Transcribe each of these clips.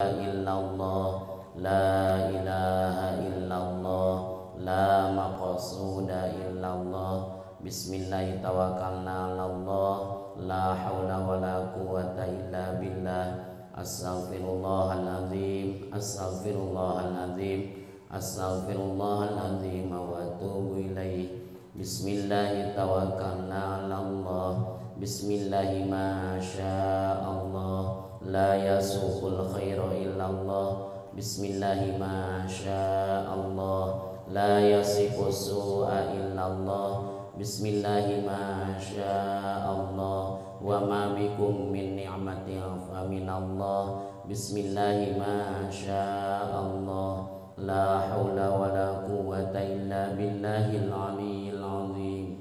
illallah, la ilaha illallah, la maqsuda illallah. Bismillah tawakkalna 'alallah, la haula wala quwwata illa billah. Astaghfirullahaladzim, astaghfirullahaladzim, astaghfirullahaladzim wa atubu ilaih. Bismillah tawakkalna 'alallah, bismillah ma sya'allah, la yasuqul khaira illallah. Bismillah ma sya'allah, la yasiqus su'a illallah. Bismillah ma sya'allah, wa ma bikum min ni'matin fa minallah. Bismillah ma sya'allah, la haula wala quwwata illa billahil aliyyil azim.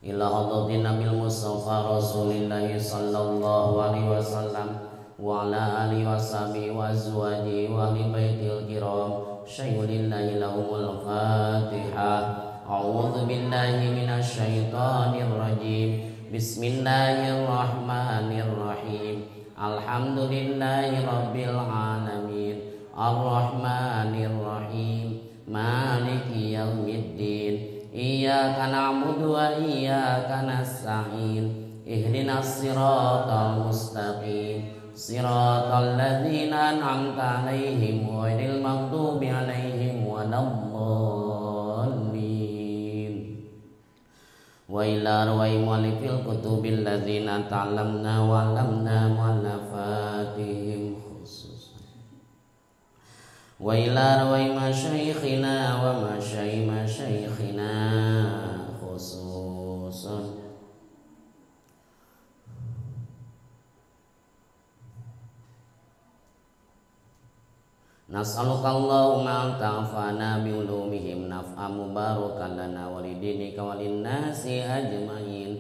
Ila hadratin Nabil Mustafa Rasulillah sallallahu alaihi wasallam wa ala alihi washabihi wa azwajihi wa ahli baitil kiram. Syai'ulillahi lahumul Fatihah. A'udzu billahi minasy syaithanir rajim. Bismillahirrahmanirrahim. Alhamdulillahi rabbil alamin. Arrahmanir rahim. Maliki yaumiddin. Iyyaka na'budu wa iyyaka nasta'in. Ihdinas siratal mustaqim. Siratal ladzina an'amta 'alaihim ghairil maghdubi 'alaihim waladdallin. Wa ila rawai mu'allifil kutubil ladzina ta'allamna wa 'allamna mu'allafatihim khususan. Wa ila rawai masyayikhina wa masyayikhina khususan. Nas'aluka Allahumma ta'afana bi'ulumihim naf'a mubarakan lana walidinika walinnasi ajma'in.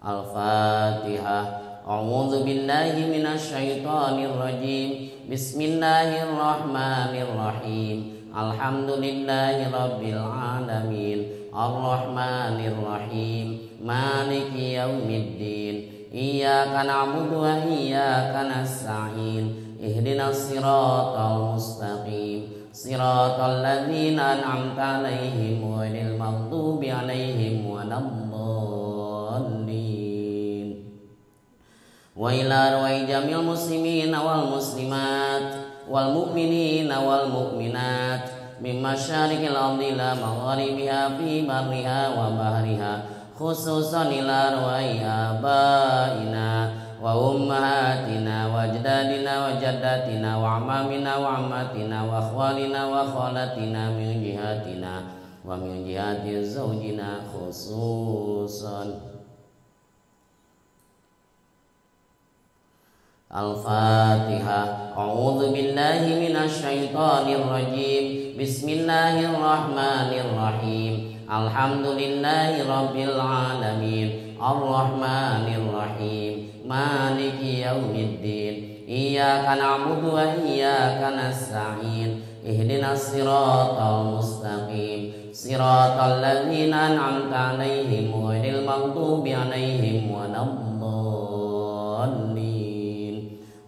Al-Fatihah. A'udzu billahi minasy syaithanir rajim. Bismillahirrahmanirrahim. Alhamdulillahi rabbil alamin. Arrahmanir rahim. Maliki yaumiddin. Iyyaka na'budu wa iyyaka nasta'in. Ihdinas siratal mustaqim. Siratal ladzina an'amta 'alaihim ghairil maghdubi 'alaihim waladdallin. Wa ila rawai jamil muslimin wal muslimat wal mu'minin wal mu'minat min masyariqil ardi ila magharibiha fi barriha wa bahriha, khususan ila rawai abaina wa ummahatina wa ajdadina wa jaddatina wa amamina wa ammatina wa akhwalina wa khalatina min jihatina wa min jihati zawjina khususan. Al-Fatihah. A'udzu billahi minasy syaithanir rajim. Bismillahirrahmanirrahim. Alhamdulillahi rabbil alamin. Arrahmanir rahim. Maliki yaumiddin. Iyyaka na'budu wa iyyaka nasta'in. Ihdinas siratal mustaqim. Siratal ladzina an'amta 'alaihim ghairil maghdubi 'alaihim waladdallin.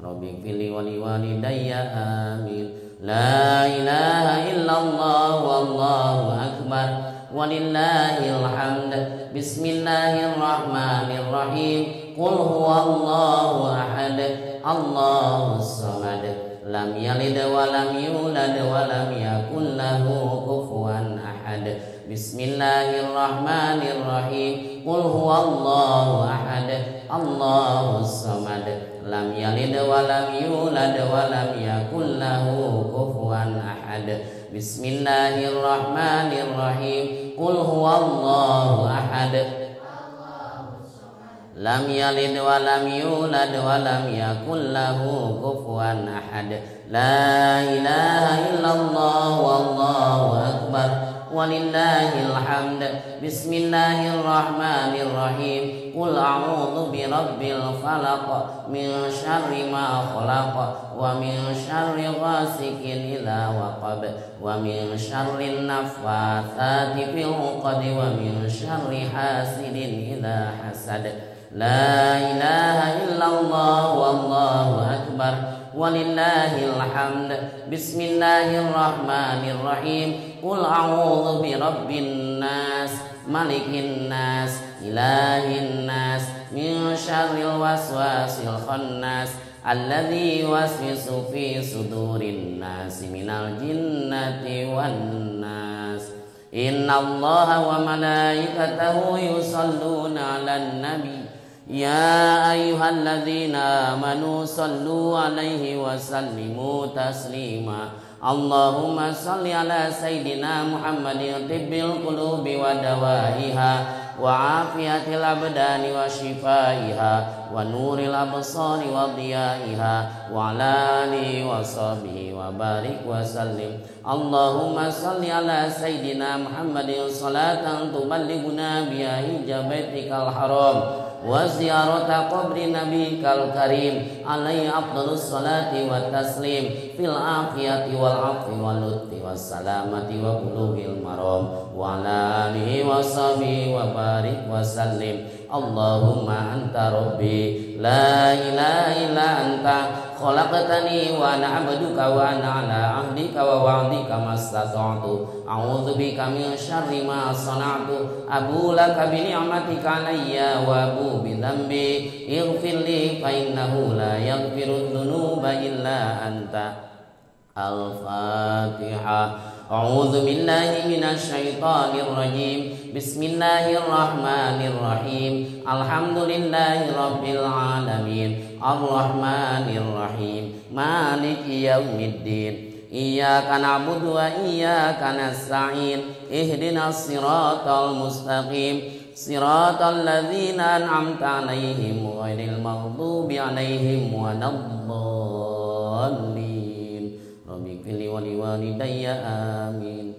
Rabbighfirli wa liwalidayya amin. La ilaha illallah wallahu akbar walillahil hamd. Bismillahirrahmanirrahim. Qul huwallahu ahad, Allahus samad, lam yalid wa lam yulad wa lam yakul lahu kufuwan ahad. Bismillahirrahmanirrahim. Qul huwallahu ahad, Allahus samad, lam yalid wa lam yulad wa lam yakul lahu kufuwan ahad. Bismillahirrahmanirrahim. Qul huwallahu ahad, lam yalid wa lam yulad wa lam yakul lahu kufuwan ahad. La ilaha illallah wallahu akbar walillahil hamd. Bismillahirrahmanirrahim. Qul a'udzu birabbil falaq min syarri ma khalaq wa min syarri ghasikin idza waqab wa min syarri naffatsati fil 'uqad wa min syarri hasidin idza hasad. La ilaha illallah wallahu akbar walillahil hamd. Bismillahirrahmanirrahim. Qul a'udzu birabbin nas, malikin nas, ilahin nas, min syarril waswasil khannas, alladzi yuwaswisu fi sudurin nasi minal jinnati wan nas. Innallaha wa malaikatahu yusalluna 'alan nabi ya ayyuhalladzina amanu sallu 'alaihi wa sallimu taslima. Allahumma salli ala sayyidina Muhammadin tibbil qulubi wa dawaiha wa afiyatil abdani wa shifaiha wa nuril absari wa diyaiha wa ala alihi wa sahbihi wa barik wa sallim. Allahumma salli ala sayyidina Muhammadin salatan tuballighuna biha hijabatikal haram wa ziyarata qabri nabikal karim alaihi afdalus salati wa taslim fil afiyati wal afwi wal lutfi was salamati wa bulughil maram wa ala alihi wa sahbihi wa barik wa sallim. Allahumma anta rabbi la ilaha illa anta khalaqtani wa ana abduka wa ana ala ahdika wa wa'dika mastata'tu a'udzu bika min syarri ma sana'tu abu laka bi ni'matika alayya wa abu bi dhanbi ighfirli fa innahu la yaghfiru dhunuba illa anta. Al-Fatihah. A'udzu billahi minasy syaithanir rajim. Bismillahirrahmanirrahim. Alhamdulillahi rabbil alamin. Arrahmanir rahim. Maliki yaumiddin. Iyyaka na'budu wa iyyaka nasta'in. Ihdinas siratal mustaqim. Siratal ladzina an'amta 'alaihim ghairil maghdubi 'alaihim waladdallin. Rabbighfirli wa liwalidayya amin.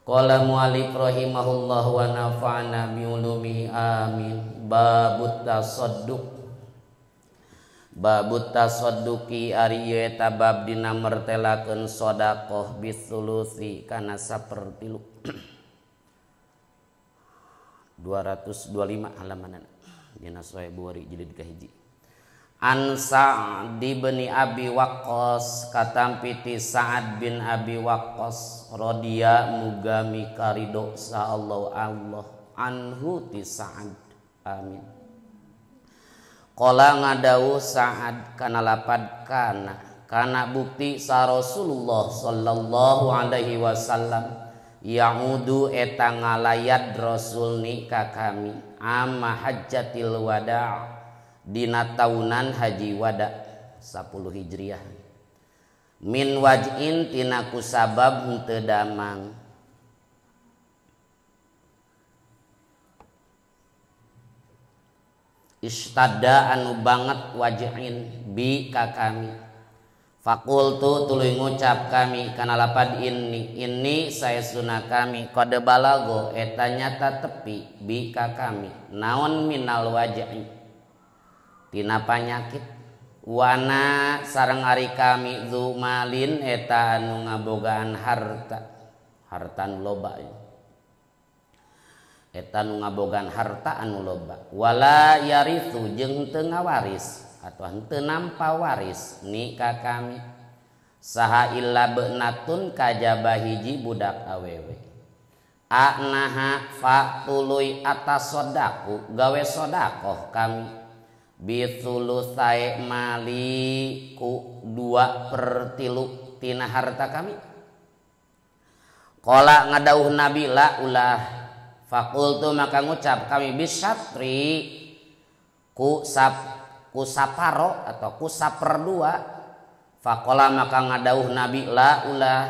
Qala mu'allif rahimahullah wa nafa'ana bi ulumihi amin. Babut tasadduq. Babut tasadduqi ari ieu eta bab dina mertelakeun sedekah bisulusi kana sapertilu. 225 halaman dina Sahih Bukhari jilid kahiji. An Sa'd bin Abi Waqqas katampiti Sa'ad bin Abi Waqqas radhiya mugami karido sa Allah anhu ti Sa'ad amin. Qala ngadawuh Sa'ad kana lapad kana bukti sa Rasulullah sallallahu alaihi wasallam yaudu eta ngalayat Rasul ni ka kami amma hajjatil wada' dina taunan haji wada 10 Hijriah min waj'in tina kusabab henteu damang istadda anu banget waj'in bi ka kami fakultu tuluy ngucap kami kana lapad ini saestuna kami qad balago eta nyata tepi bi ka kami naon minal waj'i tina panyakit wana sareng ari kami zumalin eta anu ngabogaan harta anu loba eta anu ngabogaan harta anu loba wala yarithu jeung teu ngawaris atau henteu nampa waris ni ka kami saha illa beunatun kajaba hiji budak awewe anaha fa tuluy atas sodaku gawe sodakoh kami bitulusai mali ku 2/3 tina harta kami. Qala ngadauh Nabi la ulah fakultu maka ngucap kami bisyatri ku saparo atau ku 1/2. Faqala maka ngadauh Nabi la ulah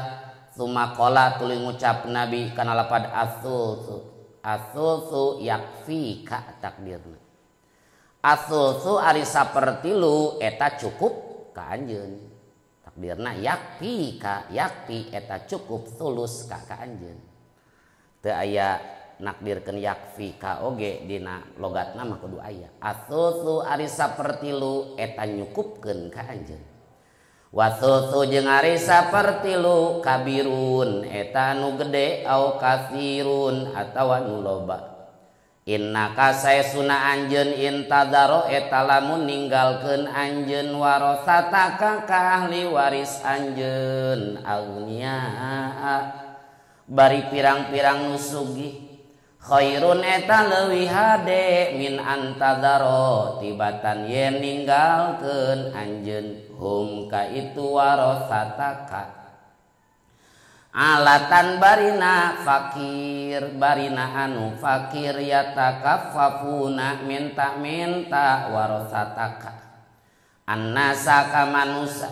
tsumma qala tuluy ngucap Nabi kana lapad asulsu yakfi ka takdirna. Asulsu ari 1/3 eta cukup ka anjeun. Takdirna yakfi eta cukup sulus ka anjeun. Teu aya nakdirkeun yakfi ka oge dina logatna mah kudu aya. Asulsu ari 1/3 eta nyukupkeun ka anjeun. Wasulsu jeung ari 1/3 kabirun eta nu gede au kasirun atawa nu loba. innaka saesuna anjeun intadaro eta lamun ninggalkeun anjeun warasataka ka ahli waris anjeun agnia bari pirang-pirang nusugih khairun eta leuwih hade min antadaro tibatan yen ninggalkeun anjeun hum ka itu warasataka alatan barina fakir barina anu fakir yatakaffafuna minta-minta warasataka annasa ka manusa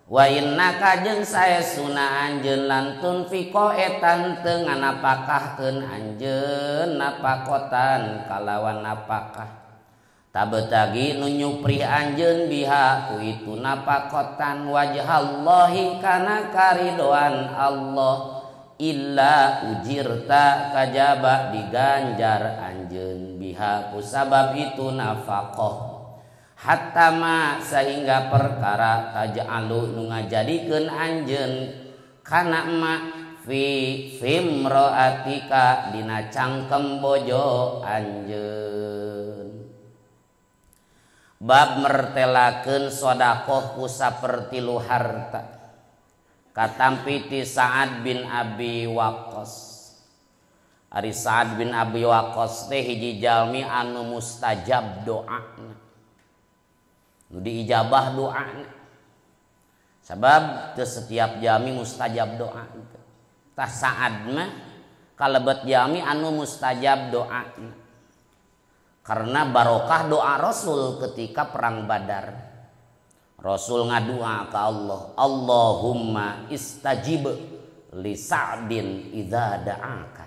wa innaka jeung saesuna anjeun lantun fiko etan teu nganapakahkeun anjeun napakotan kalawan napakah tabetagi nu nyupri anjeun biha ku itu napakotan wajhallahi kana karidoan Allah illa ujirta kajaba diganjar anjeun biha ku sabab itu nafaqah hatta ma sehingga perkara taj'alu nu ngajadikeun anjeun kana ma fi fimraatika dina cangkem bojo anjeun. Bab mertelakeun sodakoh ku sapertilu harta katampi ti Sa'ad bin Abi Waqqas. Ari Sa'ad bin Abi Waqqas teh hiji jalmi anu mustajab doana nu diijabah doana sabab teu setiap jalmi mustajab doa tah Sa'ad mah kalebet jalmi anu mustajab doana karena barokah doa Rasul ketika perang Badar. Rasul ngadua ke Allah, Allahumma istajib li Sa'din idza da'aka.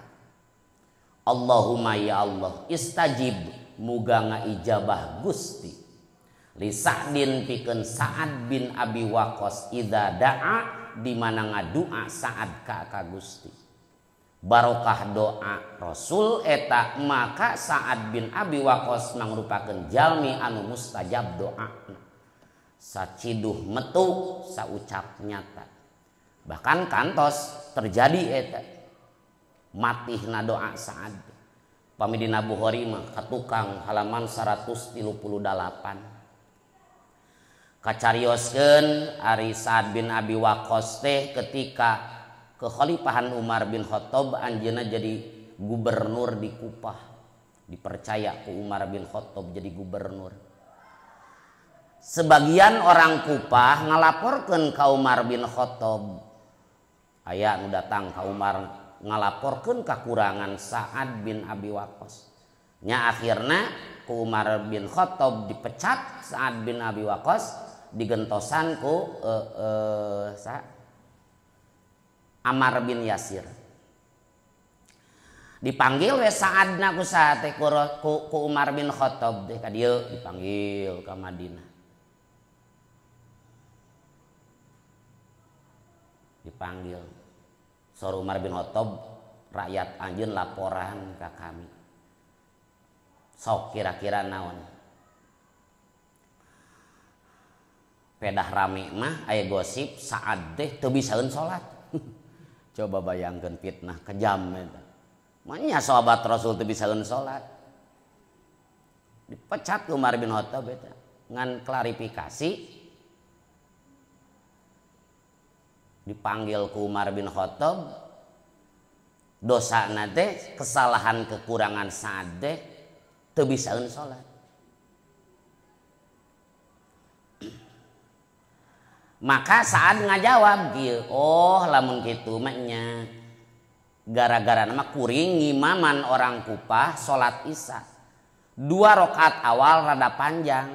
Allahumma ya Allah istajib muga ngaijabah Gusti li Sa'din pikeun Sa'ad bin Abi Waqqas idza da'a di mana ngadua Sa'ad ka Gusti. Barokah doa Rasul eta maka Sa'ad bin Abi Waqqas mangrupakeun jalmi anu mustajab doa saciduh metu saucap nyata bahkan kantos terjadi eta matihna doa Sa'ad pami dina Bukhari mah katukang halaman 138 kacarioskeun ari Sa'ad bin Abi Waqqas teh ketika kekhalifahan Umar bin Khattab anjeunna jadi gubernur di Kufah dipercaya ku Umar bin Khattab jadi gubernur. Sebagian orang Kufah ngalaporkeun ka Umar bin Khattab aya nu datang ka Umar ngalaporkeun kakurangan Sa'ad bin Abi Waqqas nya akhirna ku Umar bin Khattab dipecat Sa'ad bin Abi Waqqas digentosan ku Ammar bin Yasir dipanggil we Sa'adna ku saate ku Umar bin Khattab teh ka dieu dipanggil ka Madinah dipanggil sor Umar bin Khattab rakyat anjeun laporan ka kami sok kira-kira naon pedah rame mah aya gosip Sa'ad teh teu bisaeun salat coba bayangkan fitnah kejam eta. Manya sahabat Rasul teu bisaeun salat. Dipecat Umar bin Khattab eta. Ngan klarifikasi dipanggil ku Umar bin Khattab dosana teh kesalahan kekurangan Sa'ad teh teu bisaeun salat. Maka Sa'ad ngajawab kieu, oh lamun kitu mah nya gara-gara nama kuring ngimaman orang Kufah salat Isya 2 rakaat awal rada panjang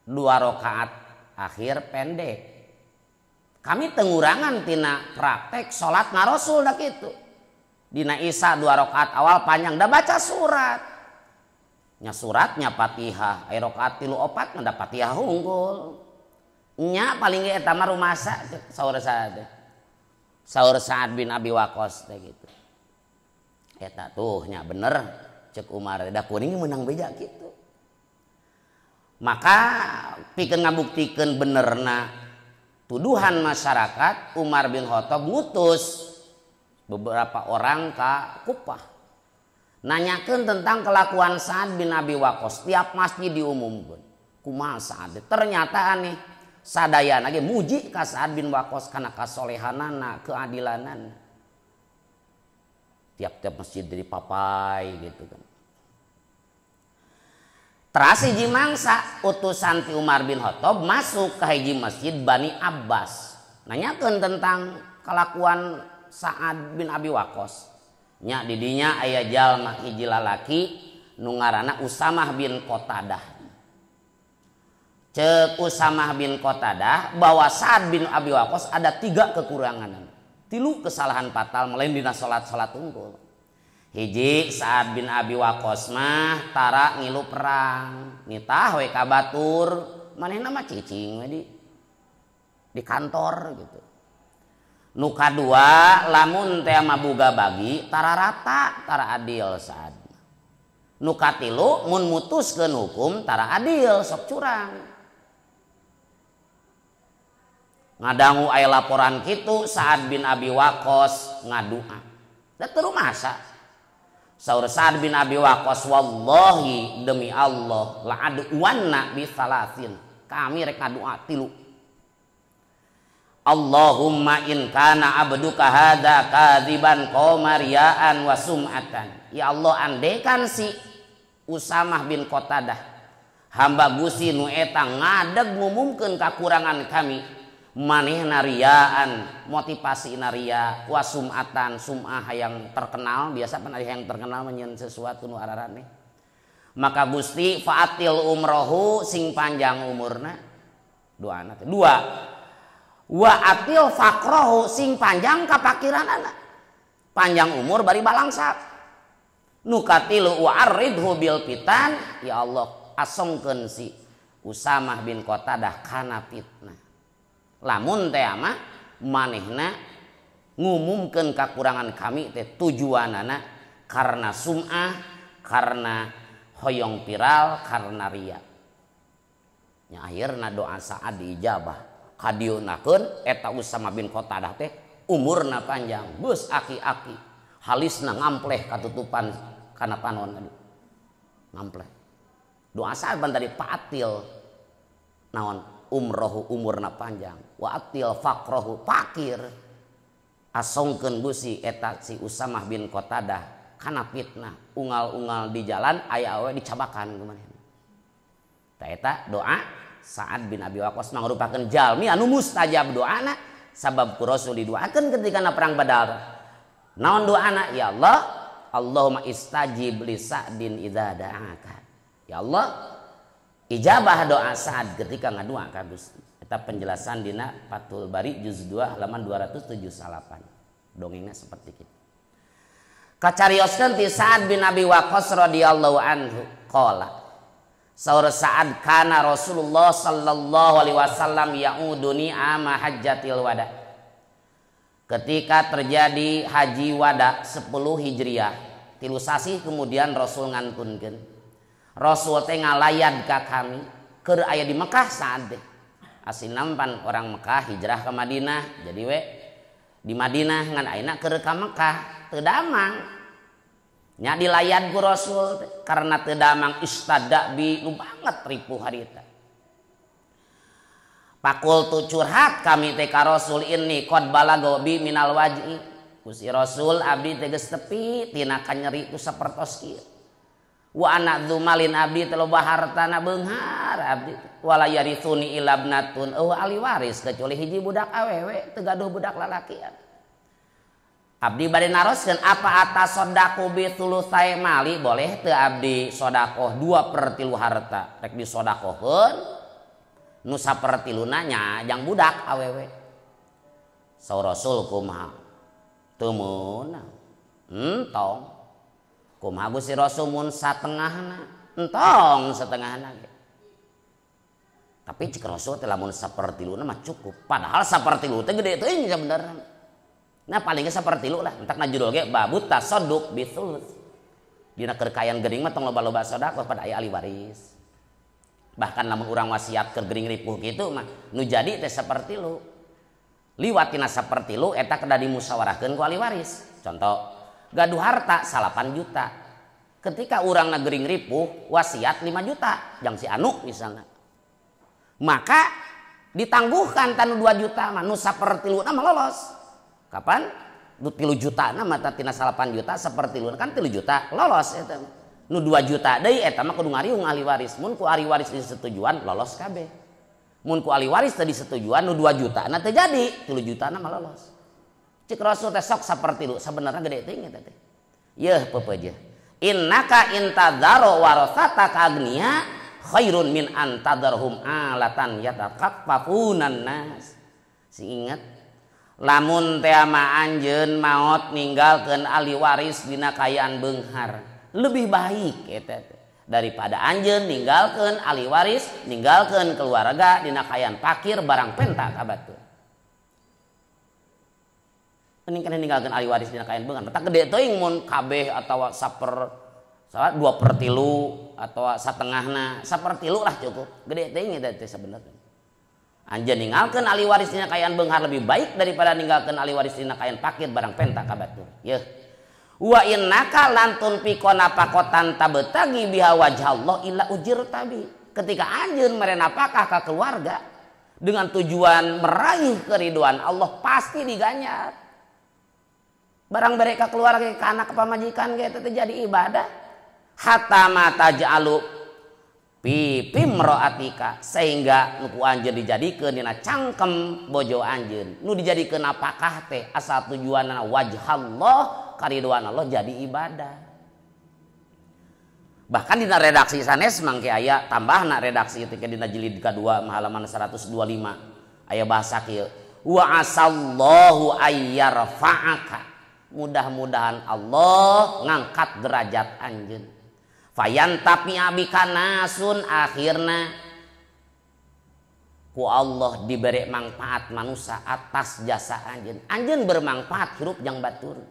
2 rakaat akhir pendek kami tengurangan tina praktek salat na Rasul dak kitu dina Isya 2 rakaat awal panjang da baca surat nya suratnya Fatihah aya rakaat 3 4 da Fatihah unggul nya paling ge eta mah rumasa saur Sa'ad bin Abi Waqqas teh gitu eta tuh nya bener cek Umar da kuring meunang beja kitu maka pikeun ngabuktikeun benerna tuduhan masyarakat Umar bin Khattab ngutus beberapa orang ka Kufah nanyakeun tentang kelakuan Sa'ad bin Abi Waqqas. Tiap masjid diumumkeun kumaha Sa'ad. Ternyata aneh sadayana ge muji ka Sa'ad bin Waqqas kana kasolehanana, keadilanana. Tiap-tiap masjid dari papai gitu kan. Teras hiji mangsa utusan ti Umar bin Khattab masuk ke hiji masjid Bani Abbas. Nanyakeun tentang kelakuan Sa'ad bin Abi Waqqas. Nya di dinya aya jalma hiji lalaki nu ngaranna Usamah bin Qatadah. Ceuk Usamah bin Qatadah bahwa Sa'ad bin Abi Waqqas ada 3 kekurangan. 3 kesalahan fatal melain dina salat-salat unggul. Hiji Sa'ad bin Abi Waqqas mah tara ngilu perang, nitah we ka batur, manehna mah cicing we di kantor gitu. Nu kadua lamun teh mah boga bagi tara rata, tara adil Sa'ad. Nu katilu mun mutuskeun hukum tara adil, sok curang. Ngadangu aya laporan kitu Sa'ad bin Abi Waqqas ngadua. Da teu masa. Saur Sa'ad bin Abi Waqqas, wallahi demi Allah la adwanna bi salasin. Kami rek ngadua 3. Allahumma in kana abduka hadza kadziban qamariyaan wa sum'atan. Ya Allah, andekan si Usamah bin Qatadah hamba Gusti nu eta ngadeg ngumumkeun kakurangan kami, manehna riyaan, motivasi naria, wa sum'atan, sum'ah yang terkenal, biasa kan ada yang terkenal menyen sesuatu nu ararane. Maka Gusti faatil umrohu sing panjang umurna, doana teh 2. Wa atil fakrohu sing panjang kapakiranana, panjang umur bari balangsak. Nu katilu wa aridhu bil fitan, ya Allah asongkeun si Usamah bin Qatadah kana fitnah. Lamun teh mah manehna ngumumkeun kakurangan kami teh tujuanana karena sum'ah, karena hoyong viral, karena ria. Nya akhirna doa Sa'ad diijabah. Kadieunakeun eta Usamah bin Qatadah teh umurna panjang, geus aki-aki, halisna ngampleh katutupan kana panon aduh. Ngampleh. Doa Sa'ad ban tadi paatil naon umrohu umurna panjang, wa atil fakrohu fakir. Asongkeun Gusti eta si Usamah bin Qatadah kana fitnah, unggal-unggal di jalan aya awe dicabakan kumanehna. Tah eta doa Sa'ad bin Abi Waqqas mangrupakeun jalmi anu mustajab doana, sabab ku Rasul didoakeun ketika na perang Badar. Naon doana? Ya Allah, Allahumma istajib li Sa'din idza da'aka. Ya Allah, ijabah doa Sa'ad ketika ngadua ka Gusti. Eta penjelasan dina Fathul Bari juz 2 halaman 278. Dongengna seperti kitu. Kacarioskeun ti Sa'ad bin Abi Waqqas radhiyallahu anhu qala saur Sa'ad kana Rasulullah sallallahu alaihi wasallam yauduni ama hajjatil wada. Ketika terjadi haji wada 10 Hijriah, 3 sasi kemudian Rasul ngantunkeun. Rasul teh ngalayad ka kami keur aya di Mekah Sa'ad teh. Asinna pan orang Mekah hijrah ke Madinah, jadi we di Madinah ngan ayeuna keur ka Mekah teu damang. Nya dilayad ku Rasul karena teu damang istada bi nu banget ripuh harita. Pakul tu curhat kami teh ka Rasul ini qad balago bi minal waj'i. Gusti Rasul abdi teh geus tepi tina kanyeri tu sapertos kieu. Wa ana dzumalin abdi teh loba hartana beunghar abdi. Wala yarithuni illa ibnatun ali waris kecuali hiji budak awewe teu gaduh budak lalaki. Abdi bade naroskeun apa atas sodaku bi tulusai mali boleh teu abdi sodakoh 2/3 harta rek disodakohkeun nu 1/3 nya jang budak awewe. Saur Rasul kumaha teu meunang entong kumaha Gusti Rasul mun satengahna entong satengahna ge. Tapi cik Rasul teh lamun 1/3 mah cukup, padahal 1/3 teh gede teuing sabenerna. Nah palingnya seperti lu lah, entak najudul ge babut tasadduq bitsulus. Dina kekayaan geuning mah tong loba-loba sedekah pada aya ahli waris. Bahkan lamun urang wasiat keur geuning ripuh kitu mah nu jadi teh saperti lu. Liwat tina saperti lu eta kedah dimusyawarahkeun ku ahli waris. Contoh, gaduh harta 8 juta. ketika orang nagering ripuh wasiat 5 juta jang si anu misalnya, maka ditangguhkan tanu 2 juta mah nu sapertiluna mah lolos. Kapan? Nu 3 juta na mata tina 8 juta sapertiluna kan 3 juta lolos eta. Nu 2 juta deui eta mah kudu ngariung ahli waris. Mun ku ahli waris disetujuan lolos kabeh. Mun ku ahli waris teu disetujuan nu 2 juta na teu jadi, 3 juta na mah lolos. Cik Rasul teh sok sapertilu sabenerna gede teuing eta teh. Yeuh pepeujeuh. Innaka intadzaro warasataka agniya khairun min antadarhum alatan yatakaffafunan nas. Sing inget lamun teh ama anjeun maot ninggalkeun ahli waris dina kayaan beunghar lebih baik eta daripada anjeun ninggalkeun ahli waris ninggalkeun keluarga dina kayaan fakir barang penta ka batur. Mending kana ninggalkeun ahli waris dina kayaan beunghar eta gede teuing mun kabeh atawa 2/3 atau satengahna 1/3 lah cukup gede teuing eta teh sabenerna. Anjeun ninggalkeun ahli waris dina kayaan beunghar lebih baik daripada ninggalkeun ahli waris dina kayaan fakir barang penta ka batur. Yeuh. Wa innaka lantun pikona pakotan tabetagi biha wajhallah illa ujir tabi. Ketika anjeun mere napakah ka keluarga dengan tujuan meraih keriduan Allah pasti diganyar. Barang mereka keluarga ke anak pamajikan ge teh jadi ibadah. Hatta mata ja'alu pipim roatika sehingga nuku anjeun dijadikeun dina cangkem bojo anjeun nu dijadikeun apakah teh asal tujuanna wajhallah kariduan Allah jadi ibadah. Bahkan dina redaksi sanes mangke aya tambahna redaksi ketika dina jilid kedua halaman 125 aya bahasa kieu wa asallahu ayyarfa'aka mudah-mudahan Allah ngangkat derajat anjeun. Fayan tapi abika nasun akhirna ku Allah diberi manfaat manusia atas jasa anjeun. Anjeun bermanfaat hirup jang batur.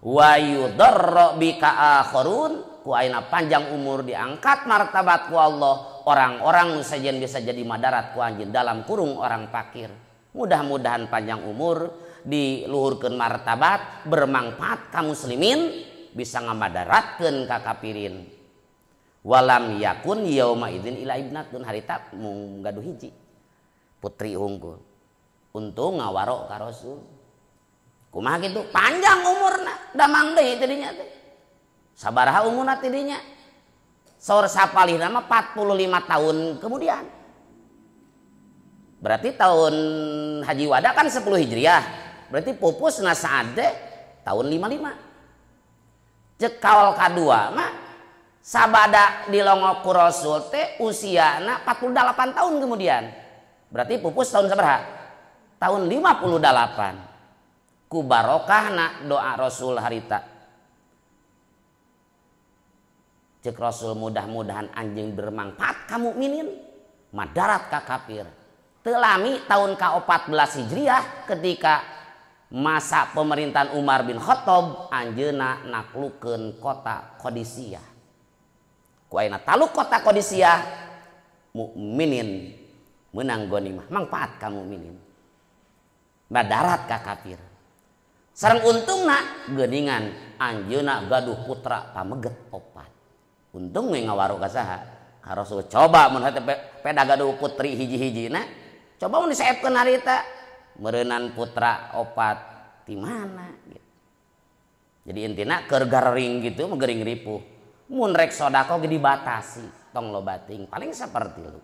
Wa yudarra bika akharun ku ayeuna panjang umur diangkat martabat ku Allah. Orang-orang nu sajen bisa jadi madarat ku anjeun dalam kurung orang fakir. Mudah-mudahan panjang umur diluhurkeun martabat bermanfaat ka muslimin bisa ngamadaratkeun ka kafirin. Walam yakun yauma idzin ila ibnatun harita mung gaduh hiji putri unggul untung ngawaro ka Rasul kumaha kitu panjang umurna damang deui teh dinya teh sabaraha umurna teh dinya saur sapalihna mah 45 tahun kemudian berarti tahun Haji Wada kan 10 Hijriah berarti pupusna saade tahun 55 cek kaul kadua mah sabada dilongok ku Rasul teh usiana 48 tahun kemudian. Berarti pupus tahun sabaraha? Tahun 58. Ku barokahna doa Rasul harita. Cek Rasul mudah-mudahan anjeun bermanfaat ka mukminin, madarat ka kafir. Teu lami tahun ka-14 Hijriah ketika masa pemerintahan Umar bin Khattab anjeunna naklukeun kota Qadisiyah. Ku ayeuna taluk kota Qadisiyah mukminin menang ghanimah manfaat ka mukminin madarat ka kafir sareng untungna geuningan anjeunna gaduh putra pameget 4 untung we ngawaro ka saha ka Rasul coba mun hate peda gaduh putri hiji-hijina coba mun disaepkeun harita meureunan putra 4 di mana gitu. Jadi intina keur garing gitu mah gering ripuh mun rek sodako ge dibatasi tong lo bating paling saperti lu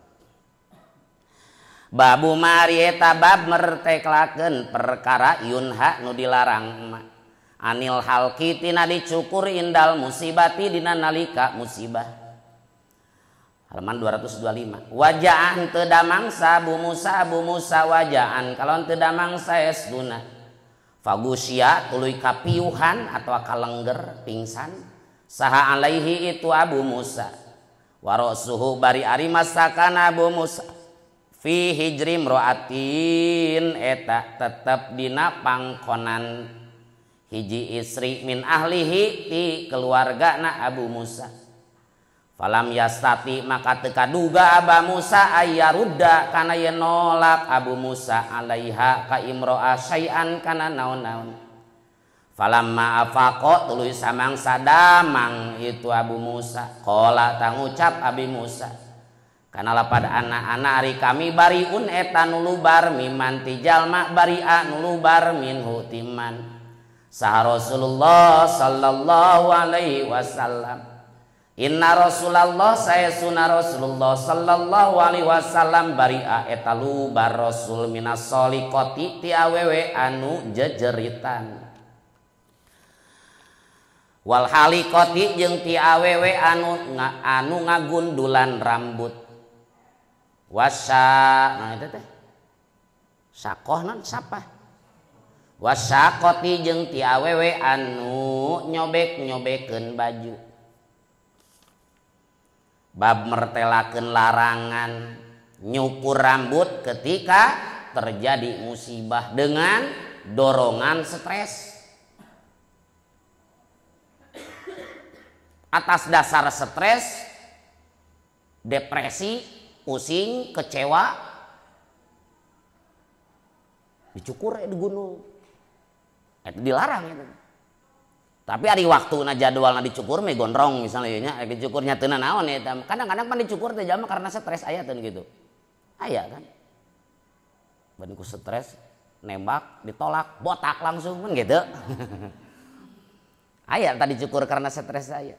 babu mari eta bab merteklakeun perkara yunha nu dilarang anil halki tina dicukur indal musibati dina nalika musibah halaman 225 wajaan teu damangsa bu Musa wajaan kalon teu damangsa esduna fagusya tuluy kapiuhan atawa kalengger pingsan saha alaihi itu Abu Musa warosuhu bari ari masakana Abu Musa fi hijrim roatin eta tetep dina pangkonan hiji istri min ahlihi ti keluargana Abu Musa falam yastati maka teu kaduga Abu Musa ayyarudda kana yen nolak Abu Musa alaiha ka imro'a syai'an kana naon-naon Falamma afaqo tuluy samangsa damang itu Abu Musa. Qala tangucap Abi Musa. Kana lapad anak-anak ari kami bariun eta nulubar miman ti jalma bari'a nulubar minhu timan. Saha Rasulullah sallallahu alaihi wasallam. Inna Rasulullah saya sunna Rasulullah sallallahu alaihi wasallam bari'a eta lubar Rasul minas soliqati ti awewe anu jejeritan. Wal halikoti jeung ti awewe anu ngagundulan rambut. Wasa nah itu teh sakoh non sapa. Wasakoti jeung ti awewe anu nyobek-nyobekeun baju. Bab mertelakeun larangan nyukur rambut ketika terjadi musibah dengan dorongan stres. Atas dasar stres, depresi, pusing, kecewa, dicukur di gunung, itu dilarang itu. Tapi hari waktu na jadwalna dicukur me gondrong misalnya nya dicukurnya teu naon ya. Kadang-kadang pan dicukur teh jalma karena stres aya teh gitu. Aya kan. Ban ku stres nembak ditolak, botak langsung kan gitu. Aya tadi dicukur karena stres aya.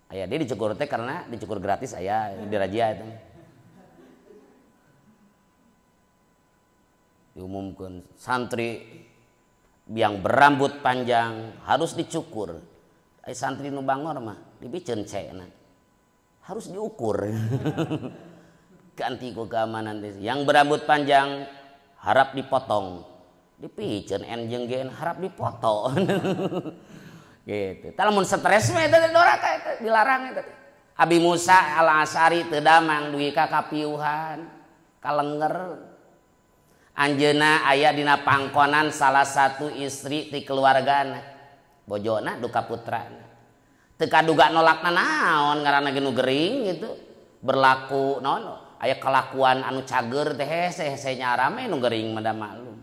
Aya dia dicukur teh karena dicukur gratis aya di razia itu. Diumumkan santri yang berambut panjang harus dicukur. Ai santri nu bangor mah dipikeun cena. Harus diukur. Ganti ku keamanan deh. Yang berambut panjang harap dipotong. Dipikeun enjeng gen harap dipoto. Gitu. Lamun stres mah eta doraka eta dilarang eta. Abi Musa al-Asy'ari teu damang dugi ka kapiuhan, kalenger. Anjeuna aya dina pangkonan salah satu istri ti keluargana. Bojona duka putrana. Teu kaduga nolakna naon ngaranna ge nu gering gitu. Berlaku naon aya kelakuan anu cager teh hese nyarame nu gering mah maklum.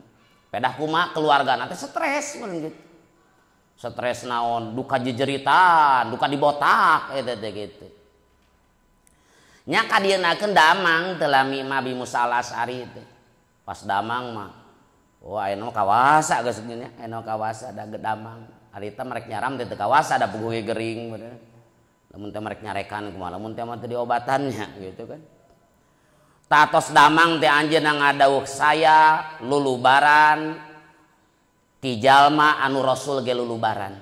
Pedah kumaha keluargana teh stres mun gitu. Stres naon duka jejeritan, duka dibotak eta teh gitu. Nya kadienakeun damang teu lami Abi Musa al-Asy'ari teh. Pas damang mah wah aya mah kawasa geus gini aya kawasa da damang ari teh merek nyaram teh teu kawasa da puguh gering bener lamun teh merek nyarekan kumaha lamun teh mah teu diobatannya gitu kan tatos damang teh anjeunna ngadawuh saya lulubaran ti jalma anu Rasul ge lulubaran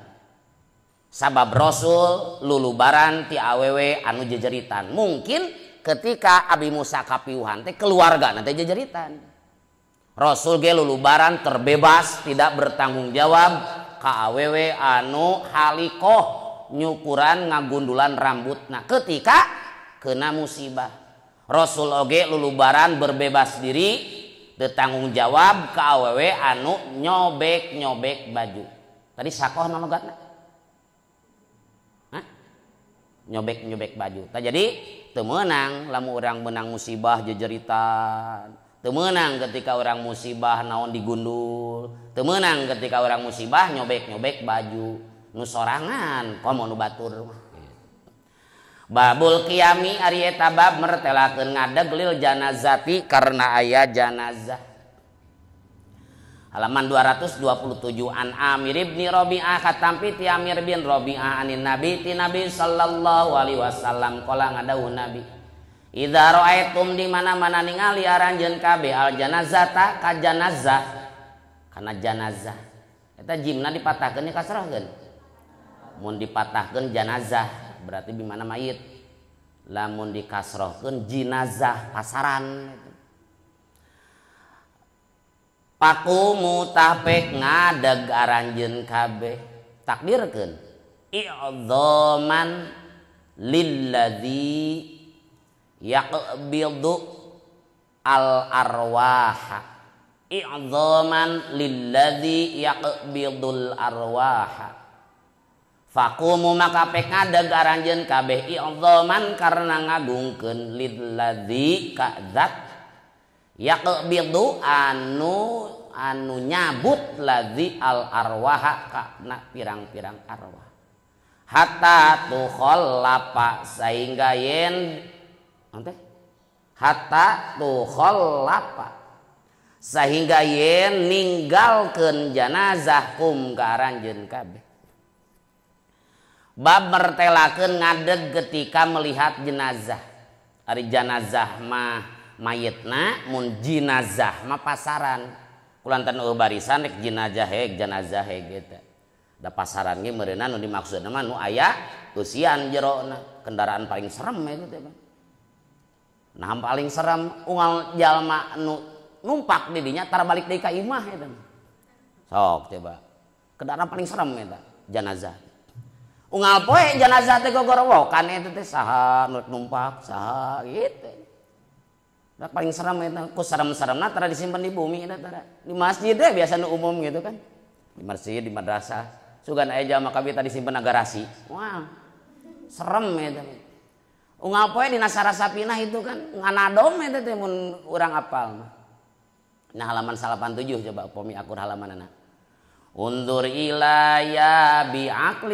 sabab Rasul lulubaran ti awewe anu jejeritan mungkin ketika Abi Musa kapiuhan teh keluargana teh jejeritan Rasul ge lulubaran terbebas tidak bertanggung jawab ka awewe anu halikoh nyukuran ngagundulan rambutna ketika kena musibah. Rasul oge lulubaran berbebas diri bertanggung jawab ka awewe anu nyobek-nyobek baju. Tadi sakoh nalogatna. Hah? Nyobek-nyobek baju. Tah jadi teu meunang lamun urang menang musibah jejeritan. Teu meunang ketika orang musibah naon digundul, teu meunang ketika orang musibah nyobek-nyobek baju nu sorangan komo nu batur. Babul qiyami ari eta bab mertelakeun ngadeg lil janazati karena aya janazah. Halaman 227 an Amir ibni Rabi'ah katampi ti Amir bin Rabi'ah anin Nabi ti Nabi sallallahu alaihi wasallam qala ngadawuh Nabi idza ra'aitum di mana-mana ningali aranjeun kabeh al janazata ka janazah kana janazah eta jimna dipatahkeun kasrahkeun mun dipatahkeun janazah berarti di mana mayit lamun dikasrahkeun jinazah pasaran pakumu tahpek ngadeg aranjeun kabeh takdirkeun i'dzaman lilladzi yaqbidu al arwaha i'dzaman lilladzi yaqbidul arwaha faqumu maka pek ngadeg aranjeun kabeh i'dzaman karena ngagungkeun lilladzi ka zat yaqbidu anu anu nyabut ladzi al arwaha kana pirang-pirang arwah hatta tukhallapa sehingga yen nanti hatta tukhallapa sehingga yen ninggalkeun janazah kum ka aranjeun kabeh. Bab mertelakeun ngadeg ketika melihat jenazah. Ari jenazah mah mayitna, mun jinazah mah pasaran. Kulantan barisan rek jenazah gitu. Da pasaran ge meureunna nu dimaksudna mah nu aya usian jerona, kendaraan paling serem eta teh. Nah paling serem unggal jalma nu numpak di dinya tar balik deui ka imah eta. Sok coba. Kendaraan paling serem eta jenazah. Unggal poe jenazah teh gogorowokan eta teh saha nu numpak saha gitu. Da paling serem eta ku serem-seremna tara disimpen di bumi eta tara. Di masjid teh biasa nu umum gitu kan. Di masjid, di madrasah, sugan aya jalma kabeh tadi simpen garasi. Wah. Serem eta. Unggal poe dina sarasapina itu kan nganadom eta teh mun urang apal mah. Nah halaman 87 coba pomi akur halamanana. Undur ilaya bi'aklik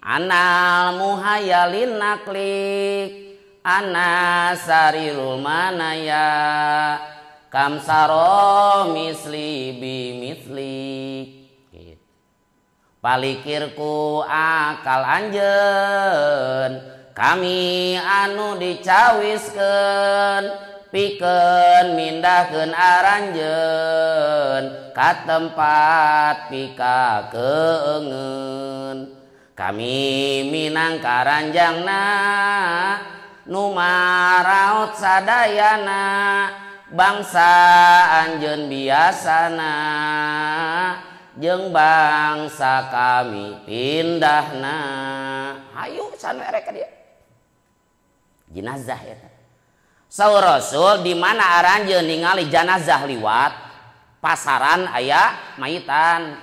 anal muhayyalin naklik ana sarirul manaya kamsaro misli bimislik gitu. Palikirku akal anjeun kami anu dicawiskeun pikeun mindahkeun aranjeun ka tempat pika keungeun kami minang karanjangna nu maraot sadayana bangsa anjeun biasana jeung bangsa kami pindahna. Hayu sanu erek ka dieu jenazah eta. Saur Rasul di mana aranjeun ningali jenazah liwat pasaran aya mayitan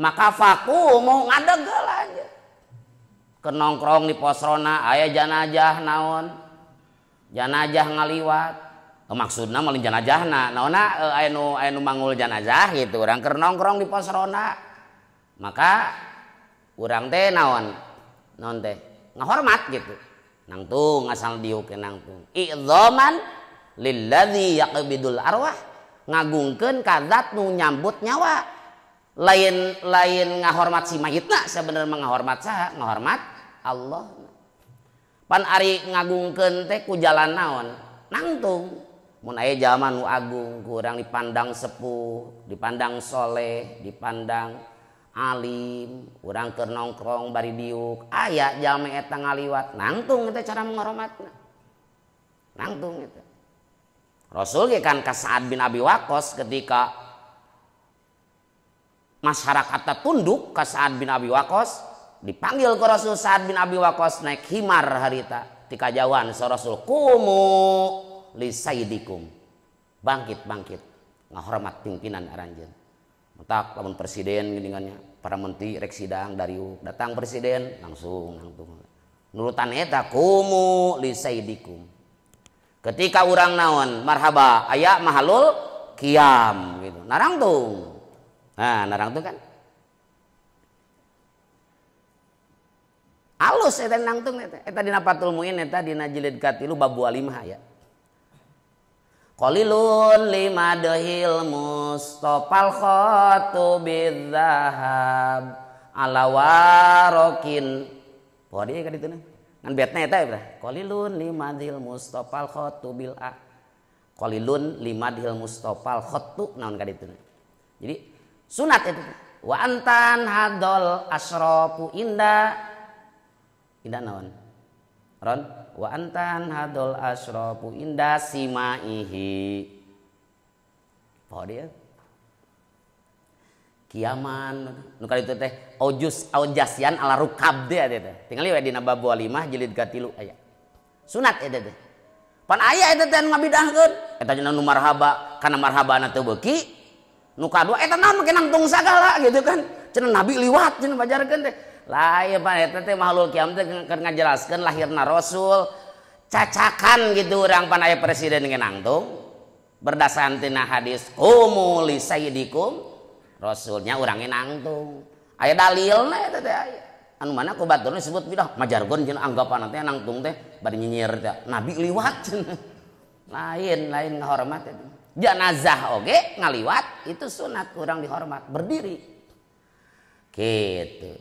maka fakumu ngadeg lanjut ke nongkrong di posrona aya jenazah naon jenazah ngaliwat maksudna malin jenazahna naonna aya nu mangul jenazah gitu urang keur nongkrong di posrona maka urang teh naon teh ngahormat gitu nangtung asal diukeun nangtung idzaman lilladzi yaqbidul arwah ngagungkeun ka zat nu nyambut nyawa lain ngahormat si mayitna sebenarnya ngahormat saha ngahormat Allah pan ari ngagungkeun teh ku jalan naon nangtung mun aya jalma nu agung ku urang dipandang sepuh dipandang soleh dipandang alim urang keur nongkrong bari diuk aya jalma eta ngaliwat nangtung eta cara menghormatna nangtung eta Rasul ge kan ka Sa'ad bin Abi Waqqas ketika masyarakat tunduk ka Sa'ad bin Abi Waqqas dipanggil ku Rasul Sa'ad bin Abi Waqqas naik himar harita ti kajauhan sa Rasul kumu li sayyidikum bangkit ngahormat pimpinan aranjeun tak lamun presiden geuningannya para menteri rek sidang dari datang presiden langsung nurutan eta kumu li sayyidikum ketika urang naon marhaba aya mahalul qiyam gitu narangtung nah narangtung kan alus eta nangtung eta dina Fathul Muin eta dina jilid katilu bab 25 aya qalilun limadhil mustafal khatu bidzahab ala warokin poe dieu ka ditu ngan betna eta ya qalilun limadhil mustafal khatu bil a qalilun limadhil mustafal khatu naon ka ditu jadi sunat itu wa antan hadol asrafu inda naon ron wa antan hadol asrafu inda simaihi poe dia kiaman nu kali itu teh aujasyan ala rukab dia teh tingali we dina bab 25 jilid 3 aya sunat eta teh pan aya eta teh nu ngabidahkeun eta cenah nu marhaba kana marhabana teu beuki nu kadua eta naon make nangtung sagala gitu kan cenah nabi liwat cenah bajarkeun teh lain pan eta teh mahlul kiam teh keur ngajelaskeun lahirna rasul cacakan gitu urang pan aya presiden ge nangtung berdasarkan tina hadis qumu li sayyidikum rasulnya urangnya nangtung aya dalilna eta teh aya anu mana ku baturna disebut bidah majargon jeung anggapan teh nangtung teh bari nyinyir teh nabi liwat lain ngahormat itu janazah oge ngaliwat itu sunat kurang dihormat berdiri gitu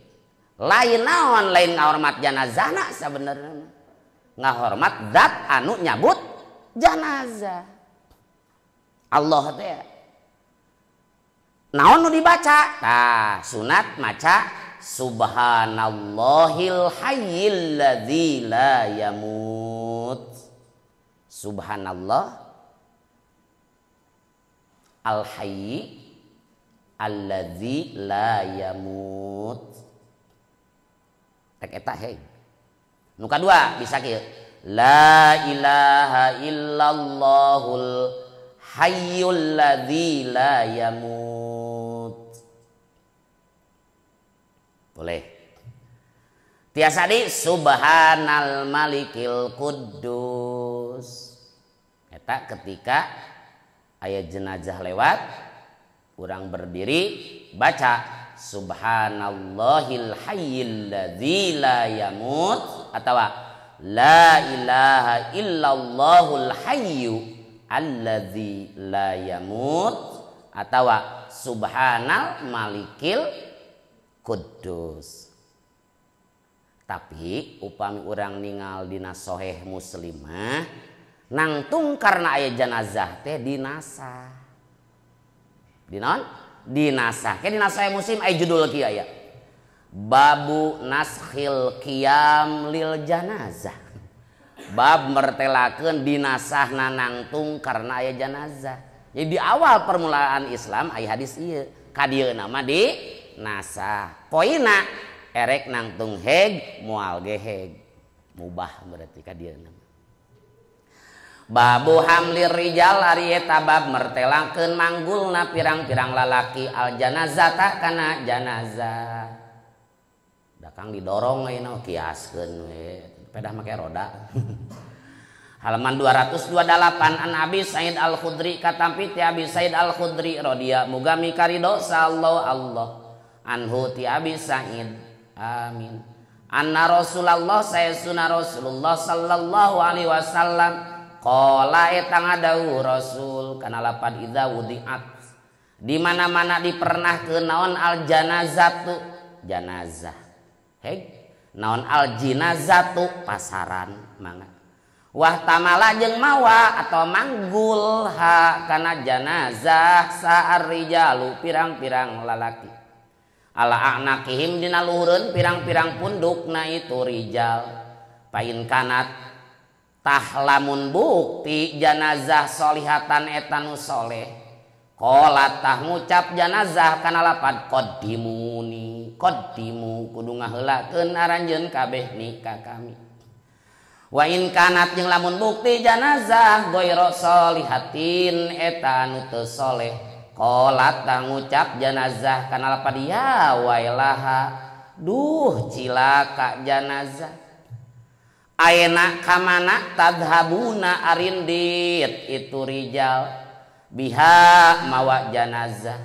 lain naon lain ngahormat janazahna sabenerna ngahormat zat anu nyabut janazah Allah teh naon nu dibaca tah sunat maca subhanallahil hayyil ladzi la yamut subhanallah al hayy alladzi la yamut tek eta he nu kadua bisa kieu la ilaha illallahul hayyul ladzi la yamut boleh tiasa di subhanal malikil quddus eta ketika aya jenazah lewat urang berdiri baca subhanallahil hayyil ladzi la yamut atawa la ilaha illallahul hayyu alladzi la yamut atawa subhanal malikil quddus. Tapi upami urang ningal dina sahih muslimah nangtung karena aya janazah teh dinasah dinaon dinasah ke dina sahih muslim aya judul kieu aya babu naskhil qiyam lil janazah bab mertelakeun dinasahna nangtung karena aya janazah. Jadi di awal permulaan Islam aya hadis ieu ka dieu nama di nasah poina erek nangtung heg moal ge heg mubah berarti ka dieu nama babu hamlir rijal ari eta bab mertelakeun manggulna pirang-pirang lalaki al janazata kana janazah dakang didorong ayeuna kiaskeun we pedah make roda halaman 228 an Abi Said Al-Khudri katampi ti Abi Said Al-Khudri radhiya muga mikarido sallallahu Allah anhu ti Abi Said amin anna Rasulullah sayyiduna Rasulullah sallallahu alaihi wasallam qala eta ngadawu Rasul kana lapan idza wudiat di mana-mana dipernahkeun naon al janazatu janazah heg naon al jinazatu pasaran mangga wah tamala jeung mawa atau manggul ha kana janazah saar rijalu pirang-pirang lalaki ala a'naqihim dina luhureun pirang-pirang pundukna itu rijal pain kanat tahlamun bukti janazah solihatan etanu soleh qala tah ngucap janazah kana lapad qaddimuni qaddimu kudu ngaheulakeun aranjeun kabeh nikah kami wa in kanat jeung lamun bukti janazah ghairu solihatin eta anu teu soleh qala tah ngucap janazah kana lapad ya wailaha duh cilaka janazah ayeuna kamana tadhabuna arindit itu rijal biha mawa janazah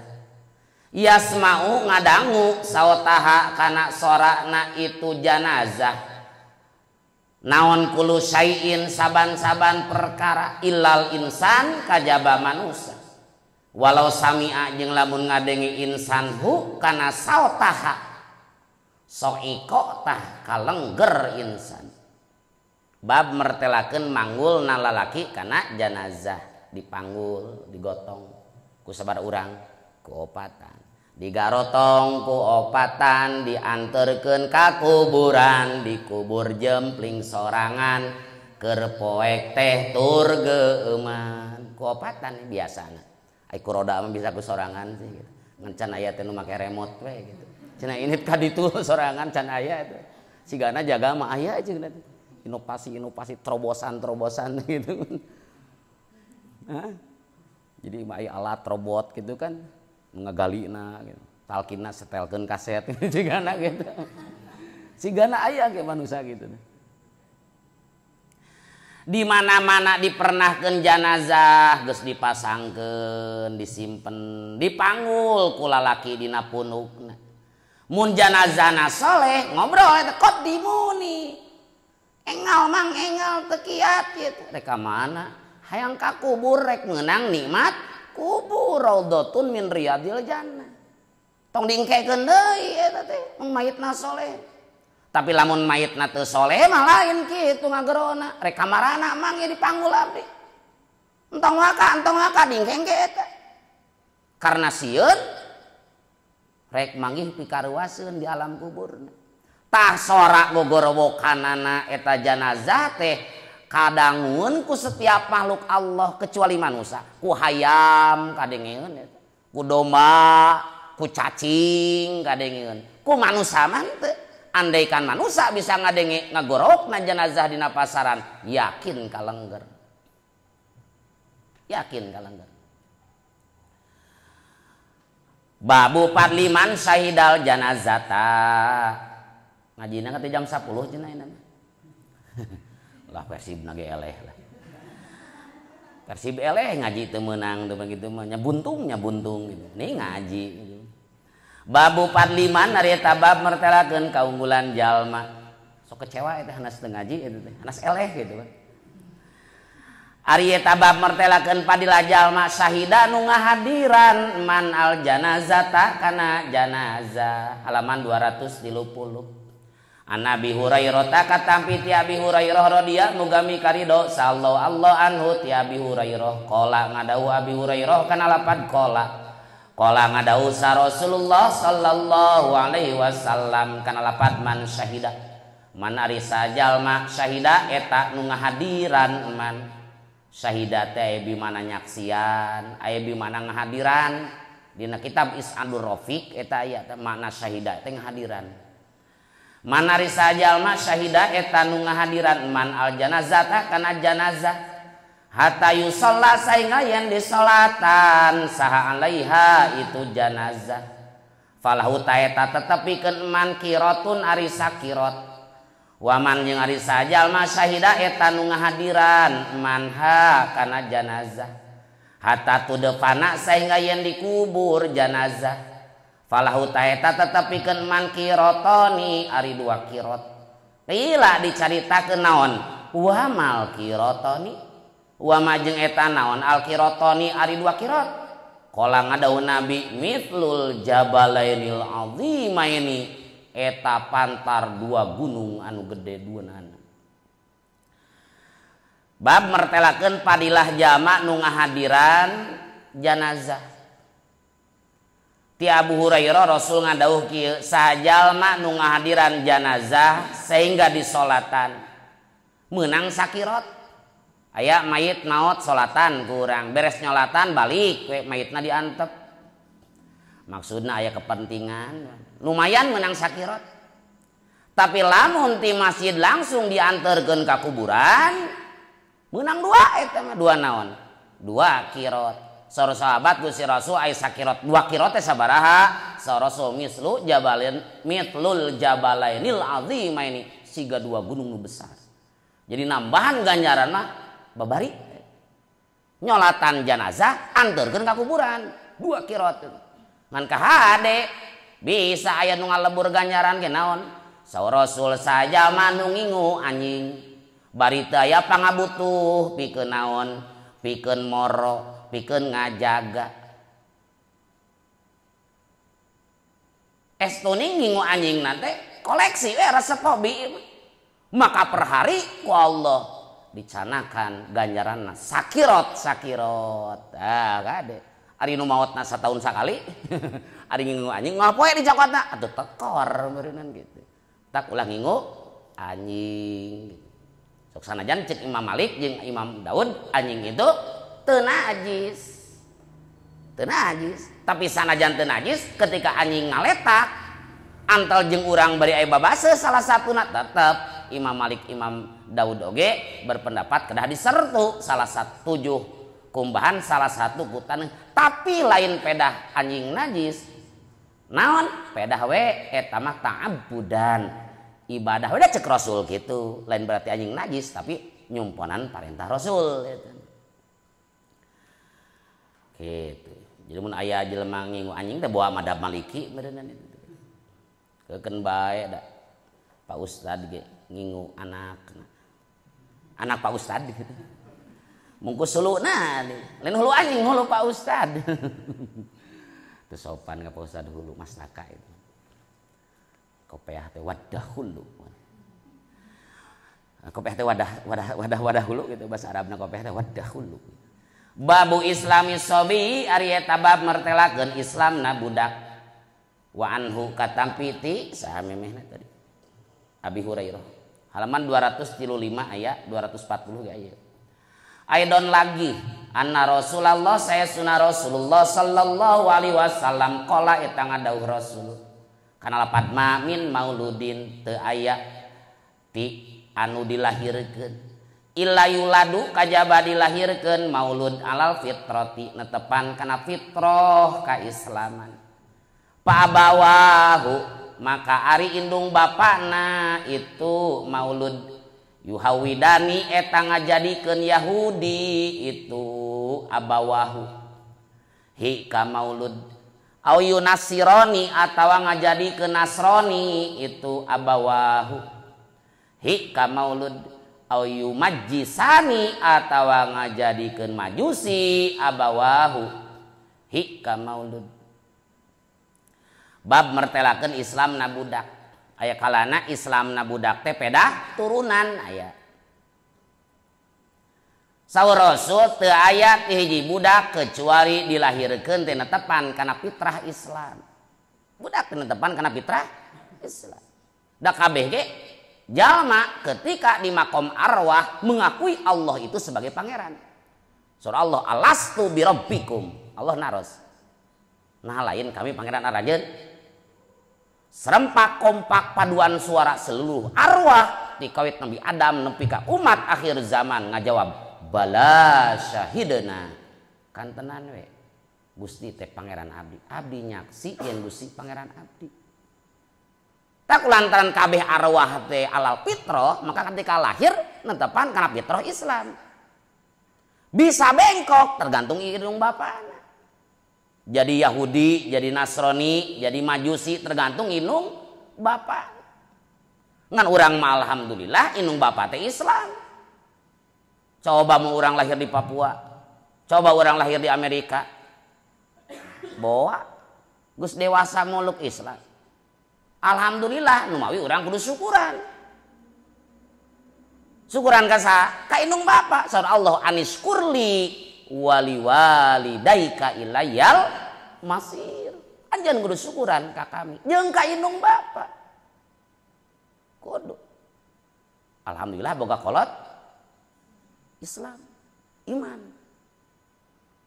yasma'u ngadangu sautaha kana sorana itu janazah naon kulu syai'in saban-saban perkara illal insan kajaba manusia walau sami'a jeung lamun ngadengi insan hu kana sautaha soiko tah kalengger insan bab mertelakeun manggul na lalaki kana janazah dipanggul digotong ku sabar urang ku opatan digarotong ku opatan dianterkeun ka kuburan dikubur jempling sorangan keur poek teh tur geuman ku opatan biasana ai ku roda mah bisa ku sorangan sih gitu ngan can aya teh nu make remote we gitu cenah ini ka ditu sorangan can aya teh sigana jaga mah aya jeung inovasi terobosan gitu. Hah? Jadi aya alat robot gitu kan ngagalina gitu. Talkina setelkeun kaset sigana gitu. Sigana aya ge manusia gitu. Di mana-mana dipernahkeun janazah geus dipasangkeun, disimpen, dipanggul ku lalaki dina punukna. Mun janazahna soleh ngobrol eta kot dimuni. Engal mang engal teu kiat kitu. Rek ka mana? Hayang ka kubur rek meunang nikmat kubur raudhatun min riyadil jannah. Tong diengkekeun deui eta teh mun mayitna soleh. Tapi lamun mayitna teu soleh mah lain kitu ngagerona. Rek kamarana mang ya dipanggul abdi. Entong waka dingkengke eta. Karena sieun rek manggih pikaruaseun di alam kuburna. Tah sorak gogorowokanana eta janazah teh kadangun ku setiap makhluk Allah kecuali manusia. Ku hayam kadengeun eta. Ku domba, ku cacing kadengeun. Ku manusia mah teu. Andaikan manusia bisa ngadenge ngagorokna jenazah dina pasaran, yakin kalengger. Yakin kalengger. Babu padliman syahidal janazata. Ngajina kata jam 10 cenah enak. Lah Persibna ge eleh lah. Persib eleh ngaji teu meunang teu begitu mah buntung gitu. Nih ngaji gitu. Babu padliman ari eta bab mertelakeun kaunggulan jalma. Sok kecewa eta hanas teu ngaji eta teh. Hanas eleh gitu kan. Ari eta bab mertelakeun padilah jalma syahida nu ngahadiran man al janazata kana janazah. Halaman 230. An Abi Hurairah katampi ti Abi Hurairah radhiyallahu mugami karido sallallahu Allah anhu ti Abi Hurairah qala ngadawuh Abi Hurairah kana lapad qala ngadawuh sa Rasulullah sallallahu alaihi wasallam kana lapad man syahida man ari sajalma syahida eta nu ngahadiran man syahida teh bimana nyaksian aya bimana ngahadiran dina kitab Is'adur Rafiq eta aya teh makna syahida teh ngahadiran man ari sajalma syahida eta nu ngahadiran man al janazata kana janazah hatta yusalla saingga yang disolatan saha alaiha itu janazah falahu taeta tetepikeun man kirotun ari sakirot waman jeung ari sajalma syahida eta nu ngahadiran manha kana janazah hatta tudefana saingga yang dikubur janazah falahu taeta tetepikeun man kirotoni ari 2 kirot pila dicaritakeun naon wa mal kirotoni wa majeng eta naon al kirotoni ari 2 kirot qala ngadawuh nabi mithlul jabalainil azimaini eta pantar 2 gunung anu gede dueunana. Bab mertelakeun padilah jama nu ngahadiran janazah. Ti Abu Hurairah Rasul ngadawuh kieu sajalma nu ngahadiran janazah sehingga disolatan meunang sakirot. Aya mayit naot solatan kurang beres nyolatan balik we mayitna diantep maksudna aya kepentingan lumayan menang sakirot tapi lamun ti masjid langsung dianterkeun ka kuburan menang 2 eta mah 2 naon 2 kirot soro sahabat Gusti Rasul aya sakirot 2 kirot teh sabaraha soro mislu mitlul jabalainil azimaini siga 2 gunung nu besar jadi nambahan ganjaran mah babari nyolatan janazah anterkeun ka kuburan 2 kirot ngan kahade bisa aya nu ngalebur ganjaran ge naon saur Rasul saja manu ngingu anjing bari teu aya pangabutuh pikeun naon pikeun moro pikeun ngajaga estuni ngingu anjing nate koleksi we resep hobi maka per hari ku Allah dicanakan ganjaranna sakirot kade ari nu maotna satahun sakali ari ngingu anjing ngapoe di cokotna atuh tekor meureunnan gitu tak ulah ngingu anjing sok sanajan cek Imam Malik jeung Imam Daud anjing itu teu najis tapi sanajan teu najis ketika anjing ngaletak antal jeung urang bari aya babase salah satuna tetep Imam Malik Imam Daud oge berpendapat kedah disertu salah satu 7 kumbahan salah satu kutan tapi lain pedah anjing najis naon pedah we eta mah ta'abbudan ibadah we cek Rasul gitu lain berarti anjing najis tapi nyumponan parentah Rasul gitu. Gitu. Jadi mun aya jelema ngingu anjing teh bawa madhab Maliki beuneunan itu. Keukeun bae da Pak Ustad ge ngingu anak Pak Ustad gitu. Mungkus huluna lain hulu anjing hulu Pak Ustad. Teu sopan ka Pak Ustad hulu mastaka itu. Kopiah teh wadah hulu. Kopiah teh wadah hulu gitu bahasa Arabna kopiah teh wadah hulu. Babu Islami sobi ari eta bab mertelakeun Islamna budak. Wa anhu katampiti saha memehna tadi. Abi Hurairah. Halaman 235 ayat 240 ge aya. Aidon lagi anna Rasulullah sayyidina Rasulullah sallallahu alaihi wasallam qala eta ngadawuh Rasul. Kana lapad ma min mauludin teu aya ti anu dilahirkeun illa yuladu kajaba dilahirkeun maulud alal fitrati netepan kana fitrah kaislaman pabawahu maka ari indung bapana itu maulud yuhawidani eta ngajadikeun Yahudi itu abawahu hi ka maulud au yunasironi atawa ngajadikeun Nasrani itu abawahu hi ka maulud au yumajjisani atawa ngajadikeun majusi abawahu hi ka maulud. Bab mertelakeun Islamna budak. Aya kalana Islamna budak teh pedah turunan aya. Saur Rasul teu aya ti hiji budak kecuali dilahirkeun teh netepan kana fitrah Islam. Budak teh netepan kana fitrah Islam. Da kabeh ge jalma ketika di makom arwah mengakui Allah itu sebagai pangeran. Surah Allah alastu birabbikum. Allah naros. Nah lain kami pangeran arajeun. Serempak kompak paduan suara seluruh arwah dikawit Nabi Adam nepi ka umat akhir zaman ngajawab bala syahidna. Kantenan we. Gusti teh pangeran abdi. Abdi nyaksi yen Gusti pangeran abdi. Tak lantaran kabeh arwah teh alal fitrah maka ketika lahir netepan kana fitrah Islam. Bisa bengkok tergantung indung bapana. Jadi Yahudi, jadi Nasrani, jadi Majusi tergantung indung bapa. Ngan urang mah alhamdulillah indung bapa teh Islam. Coba mau urang lahir di Papua, coba urang lahir di Amerika. Boa geus dewasa muluk Islam. Alhamdulillah numawi urang kudu syukuran. Syukuran ka saha? Ka indung bapa. Saur Allah aniskurli wali walidaika ilayal masir. Anjeun kudu syukuran ka kami jeung ka indung bapa. Kudu. Alhamdulillah boga kolot Islam, iman.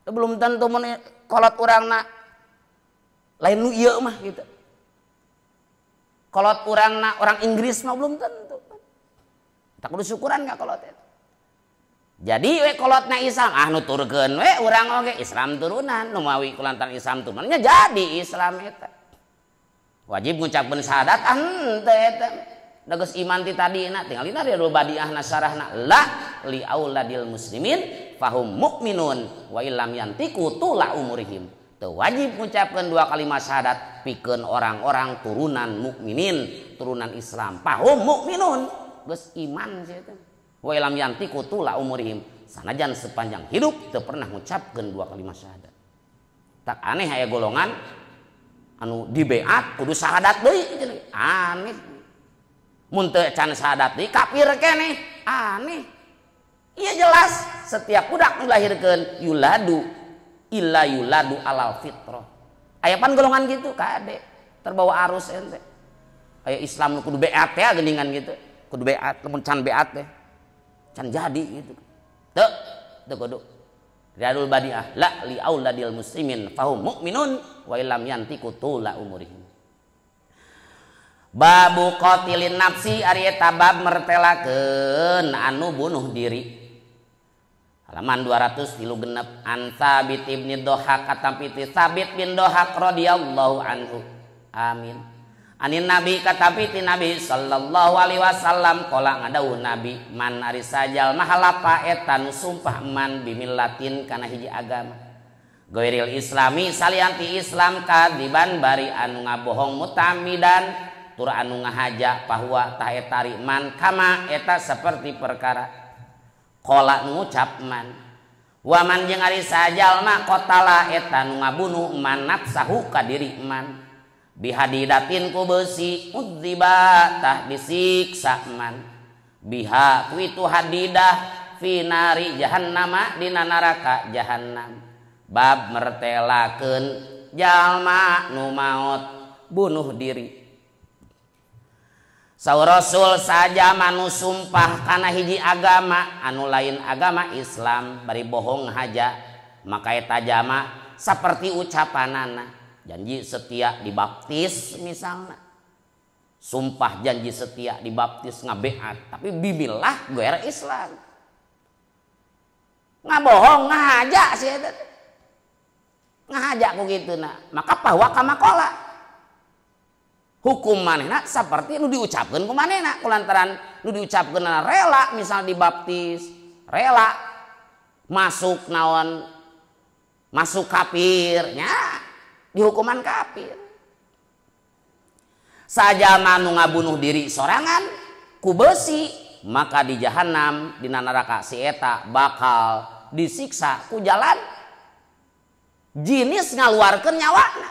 Belum tentu mun kolot urangna lain nu ieu mah gitu. Kolot urangna orang Inggris mah belum tentu. Tak kudu syukuran ka kolot eta. Jadi we kolotna Islam nuturkeun we urang oge Islam turunan nu mawi kulantaran Islam turunannya jadi Islam eta. Wajib ngucapkeun syahadat henteu eta. Da geus iman ti tadina tingalina dia badiahna syarahna la li auladil muslimin fahum mukminun wa illam yantiqu tula umurihim. Teu wajib mengucapkan dua kalimat syahadat pikeun orang-orang turunan mukminin, turunan Islam. Pahum mukminun, geus iman sia teh. Wa lam yantiqu tula umurihim, sanajan sepanjang hidup teu pernah mengucapkeun dua kalimat syahadat. Tak aneh aya golongan anu dibeat kudu syahadat deui aneh. Mun teu can syahadat deui kafir keneh, aneh. Iya jelas setiap budak dilahirkeun yuladu illa yuladu alal fitrah. Aya pan golongan gitu kade terbawa arus ente. Aya Islam nu kudu beat teh geuningan gitu. Kudu beat, lamun can beat teh can jadi gitu. Teu kudu. Riadul badiah la li auladil muslimin fahum mukminun wa illam yantiqu tula umurihim. Babu qatilin nafsi ari eta bab mertelakeun anu bunuh diri. Halaman 236 an Tsabit ibn Dohak katam piti Tsabit bin Dohak radhiyallahu anhu. Amin. Anin nabi katapi ti nabi sallallahu alaihi wasallam qala ngadauh nabi man ari sajal mahalapa eta nu sumpah man bimillatin kana hiji agama goiril islami salianti islam kadiban bari anu ngabohong mutamidan tur anu ngahaja bahwa tah eta man kama eta seperti perkara qala ngucap man wa man jeung ari sajal mah qatala eta nu ngabunuh man nafsahu ka diri man bihadidatin ku besi udziba tah disiksa man biha ku itu hadidah fi nari jahannama dina neraka jahannam bab mertelakeun jalma nu maot bunuh diri saur rasul saja manu sumpah kana hiji agama anu lain agama Islam bari bohong haja maka eta jama saperti ucapanana janji setia dibaptis misalnya sumpah janji setia dibaptis ngabeat tapi bimilah goer Islam ngabohong ngahaja sih eta ngahaja ku kitu maka bahwa kamakola hukum manehna seperti nu diucapkeun ku manehna kulantaran nu diucapkeun rela misal dibaptis rela masuk naon masuk kafirnya dihukuman kafir saja manu ngabunuh diri sorangan ku besi maka di jahanam dina neraka si eta bakal disiksa ku jalan jinis ngaluarkeun nyawana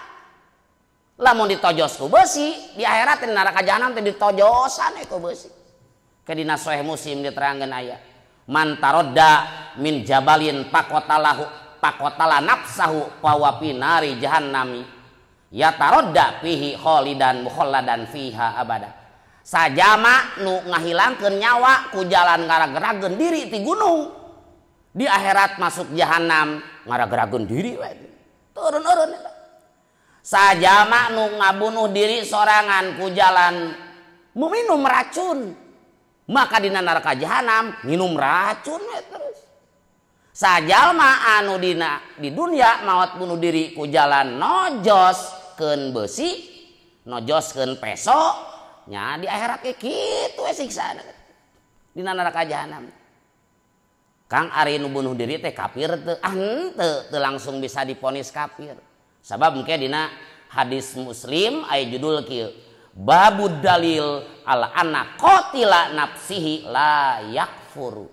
lamun ditojos ku besi di akhirat di neraka jahanam teh ditojosan ku besi ke dina Sahih Muslim diterangkeun aya man tarodda min jabalin pakotala nafsahu fawa pinari jahannami ya tarodda fihi kholidan mukhalladan fiha abada sajama nu ngahilangkeun nyawa ku jalan ngaragerageun diri ti gunung di akhirat masuk jahanam ngaragerageun diri we turun-urun sajama nu ngabunuh diri sorangan ku jalan minum racun maka dina neraka jahanam minum racun we terus sajalma anu dina di dunia maot bunuh diri ku jalan nojoskeun besi nojoskeun peso nya di akhirat ge kitu we siksana dina neraka jahanam kang ari nu bunuh diri teh kafir teu teu langsung bisa diponis kafir sabab engke dina hadis Muslim aya judul kieu babud dalil al anna qatila nafsihi la yakfuru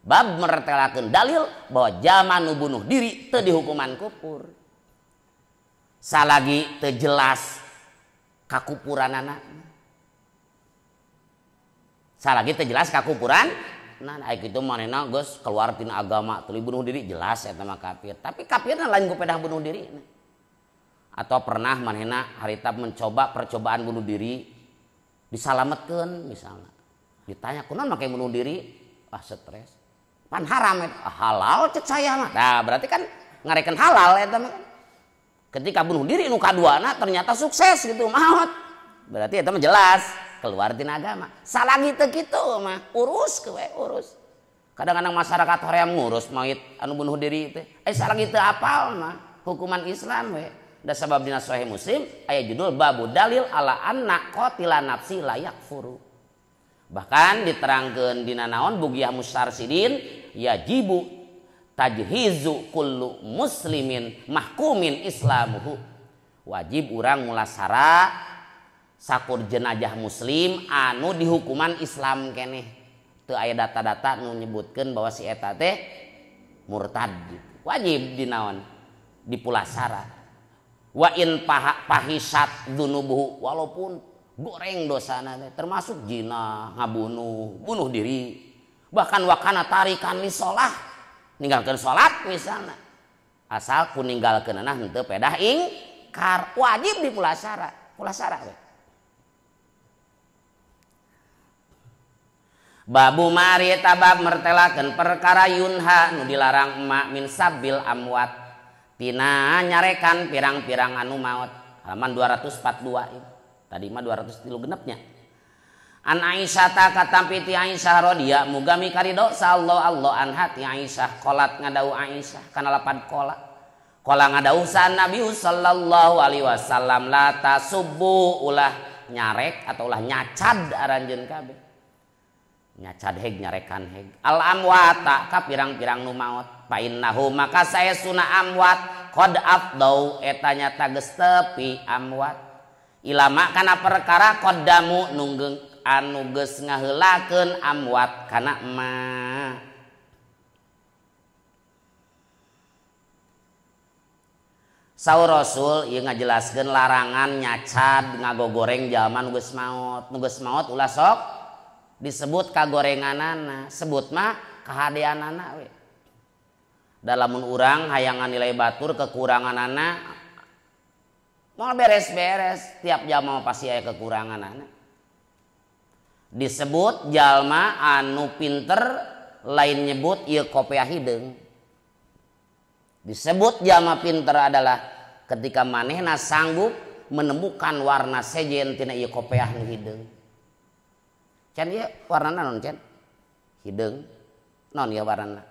bab mertelakeun dalil bahwa jalma nu bunuh diri teu dihukuman kufur salagi teu jelas kakupuranana salagi teu jelas kakupuran nah aya kitu manehna geus keluar tina agama tuluy bunuh diri jelas eta mah kafir tapi kafirna lain ku pedah bunuh diri atau pernah manehna harita mencoba percobaan bunuh diri disalametkeun misalnya ditanya kunaon make bunuh diri stres pan haram halal cek saya mah nah berarti kan ngarekeun halal eta mah ketika bunuh diri nu kaduana ternyata sukses gitu maot berarti eta mah jelas keluar tina agama salagi teu kitu mah urus ke we urus kadang-kadang masyarakat hoream ngurus maut anu bunuh diri teh salagi teu apal mah hukuman Islam we da sabab dina Sahih Muslim aya judul babu dalil ala anna qatila nafsi la yakfuru bahkan diterangkeun dina naon bugiyah mustarsidin yajibu tajhizu kullu muslimin mahkumin islamuhu wajib urang mulasara sakur jenajah muslim anu dihukuman Islam keneh teu aya data-data nu nyebutkeun bahwa si eta teh murtad wajib dinaon dipulasara wa in pahisat dzunubuhu walaupun goreng dosana termasuk zina ngabunuh bunuh diri bahkan wakana tarikan li sholah ninggalkeun sholat misalnya asal ku ninggalkeunna henteu pedah ingkar wajib dipulasara we babu mari eta bab mertelakeun perkara yunha nu dilarang emak min sabil amwat tina nyarekan pirang-pirang anu maot halaman 242 tadi mah 203 genepnya an Aisyah ta katampi ti Aisyah radhiya mugami karido sallallahu Allah anha ti Aisyah qolat ngadau Aisyah kana lapan qola ngadau sa Nabi sallallahu alaihi wasallam la tasubbu ulah nyarek atau ulah nyacad aranjeun kabeh. Nyacad heg nyarekan heg. Al amwata ka pirang-pirang nu maot. Fa innahu maka saesuna amwat qad afdau eta nyata geus tepi amwat. Ilama kana perkara qaddamu nunggeng anu geus ngaheulakeun amwat kana ma. Saur Rasul ieu ngajelaskeun larangan nyacad ngagogoreng jalma nu geus maot. Nu geus maot ulah sok disebut kagorenganana, sebut mah kahadeanana we. Dalamun urang hayangan nilai batur kekuranganana moal beres-beres, tiap jalma pasti aya kekuranganana. Disebut jalma anu pinter, lain nyebut ieu kopiah hideung. Disebut jalma pinter adalah ketika manehna sanggup menemukan warna sejen tina ieu kopiah nu hideung. Can ieu warnana naon can? Hideung. Naon ieu warnana?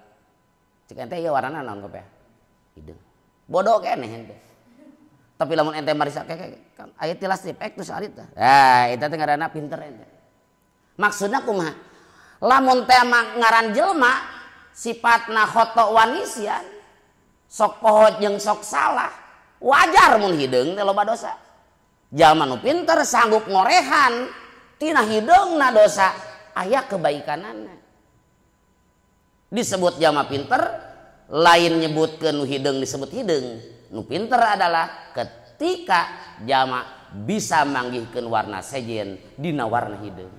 Cek ente ieu warnana naon kopiah? Hideung. Bodoh keneh ente. Tapi lamun ente marisa kan aya tilas tipek terus arit tah. Ah, eta teh ngaranna pinter ente. Maksudna kumaha? Lamun teh ngaran jelma sifatna khoto wanisyan, sok pohot jeung sok salah, wajar mun hideung teh loba dosa. Jalma nu pinter sanggup ngorehan tina hideungna dosa aya kebaikanana. Disebut jalma pinter, lain nyebutkeun nu hideung disebut hideung. Nu pinter adalah ketika jalma bisa manggihkeun warna sejen dina warna hideung.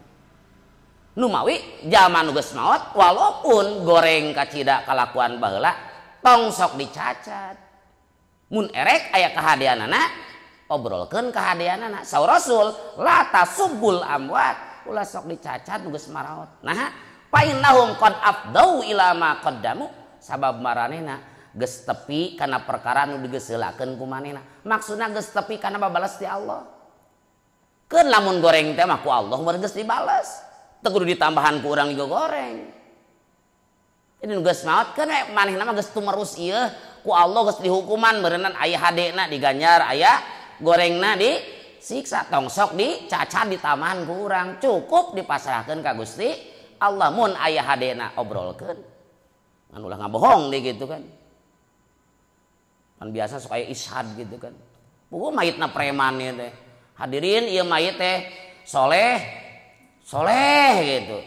Nu mawi jalma nu geus maot walaupun goreng kacida kalakuan baheula tong sok dicacat. Mun erek aya kahadeanana obrolkeun kahadeanana. Saur Rasul la tasubbul amwat ulah sok dicacat nu geus maraot. Nah, fa innahum qad afdau ila ma qaddamu sabab maranehna geus tepi kana perkara nu digeuseulekeun ku manehna. Maksudna geus tepi kana babales ti Allah. Keun lamun goreng teh mah ku Allah meureun geus dibales. Teu kudu ditambahan ku urang digoreng. Ini nu geus maot keun manehna mah geus tumerus ieu ku Allah geus dihukuman meureunna aya hadena diganjar aya gorengna disiksa tong sok dicacat ditambahan ku urang cukup dipasrahkeun ka Gusti Allah mun aya hadena obrolkeun ngan ulah ngabohong deh gitu kan. Kan biasa sok aya ishad gitu kan. Puguh mayitna preman ieu teh. Hadirin ieu mayit teh soleh gitu.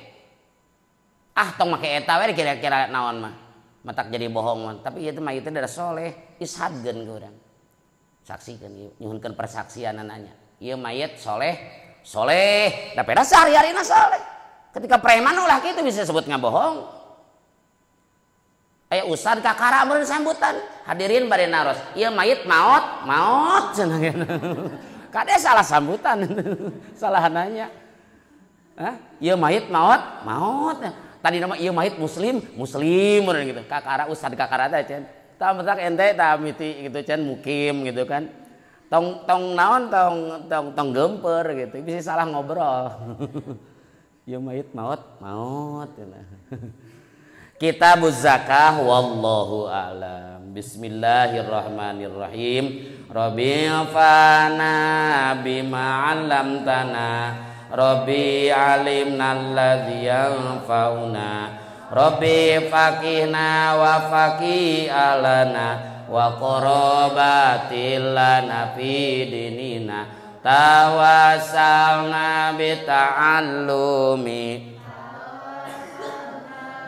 Ah tong make eta we kira-kira naon mah. Matak jadi bohong mah. Tapi ieu teh mayitna da soleh ishadkeun ku urang. Saksikan nyuhunkeun persaksian nanya ieu mayit soleh da peda sehari-harina soleh. Ketika preman ulah kitu bisa disebut ngabohong. Aya ustad kakara meureun sambutan hadirin bade naros ieu mayit maot cenah. Kade salah sambutan salah nanya. Hah? Ieu mayit maot. Tadi nama ieu mayit muslim meureun gitu. Kakara ustad kakara teh cenah. Tak ente tak miti gitu can mukim gitu kan tong naon tong gemper gitu bisa salah ngobrol. Ya mayit maut Kitabuz zakah wallahu a'lam. Bismillahirrahmanirrahim. Rabbi fana bima 'allamtana Rabbi alimna alladzi yanfa'una Rabbi faqihna wa faqih alana wa qarabatil lana fi dinina tawassalna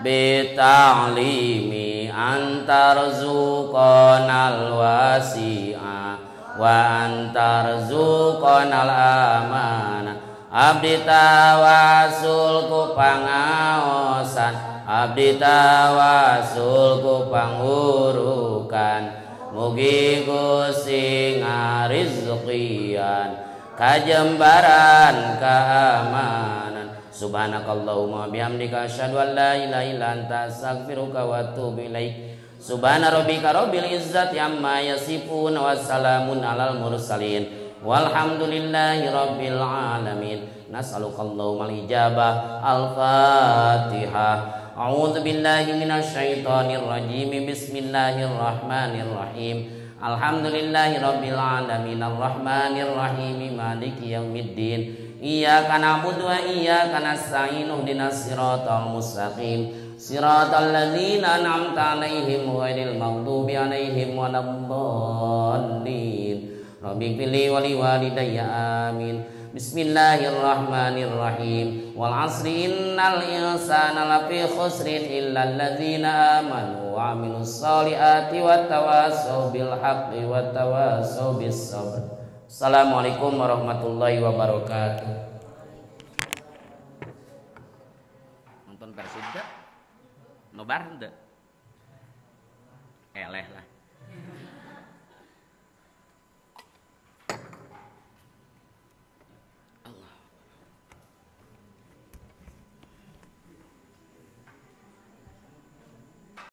bita'limi antarzuqanal wasi'a wa antarzuqanal amana abdi tawasul ku pangaosan abdi tawasul ku pangurukan mugi Gusti ngarizqian kajembaran keamanan subhanakallahumma bihamdika asyhadu an la ilaha illa anta astaghfiruka wa atubu ilaik subhana rabbika rabbil izzati amma yasifun wa salamun alal mursalin walhamdulillahi rabbil alamin nas'alukallahumma al-ijabah al-fatihah. A'udzu billahi minasy syaithanir rajim. Bismillahirrahmanirrahim. Alhamdulillahi rabbil alamin arrahmanir rahim maliki yaumiddin. Iyyaka na'budu wa iyyaka nasta'in ihdinas siratal mustaqim siratal ladzina an'amta 'alaihim ghairil maghdubi 'alaihim waladdallin. Rabbi fili wa liwalidayya amin. Bismillahirrahmanirrahim. Wal 'asri innal insana lafi khusrin illal ladzina amanu wa 'amilus solihati wattawassaw bil haqqi wattawassaw bis sabr. Assalamualaikum warahmatullahi wabarakatuh. Nonton Persib dah? Nobar dah? Eleh lah.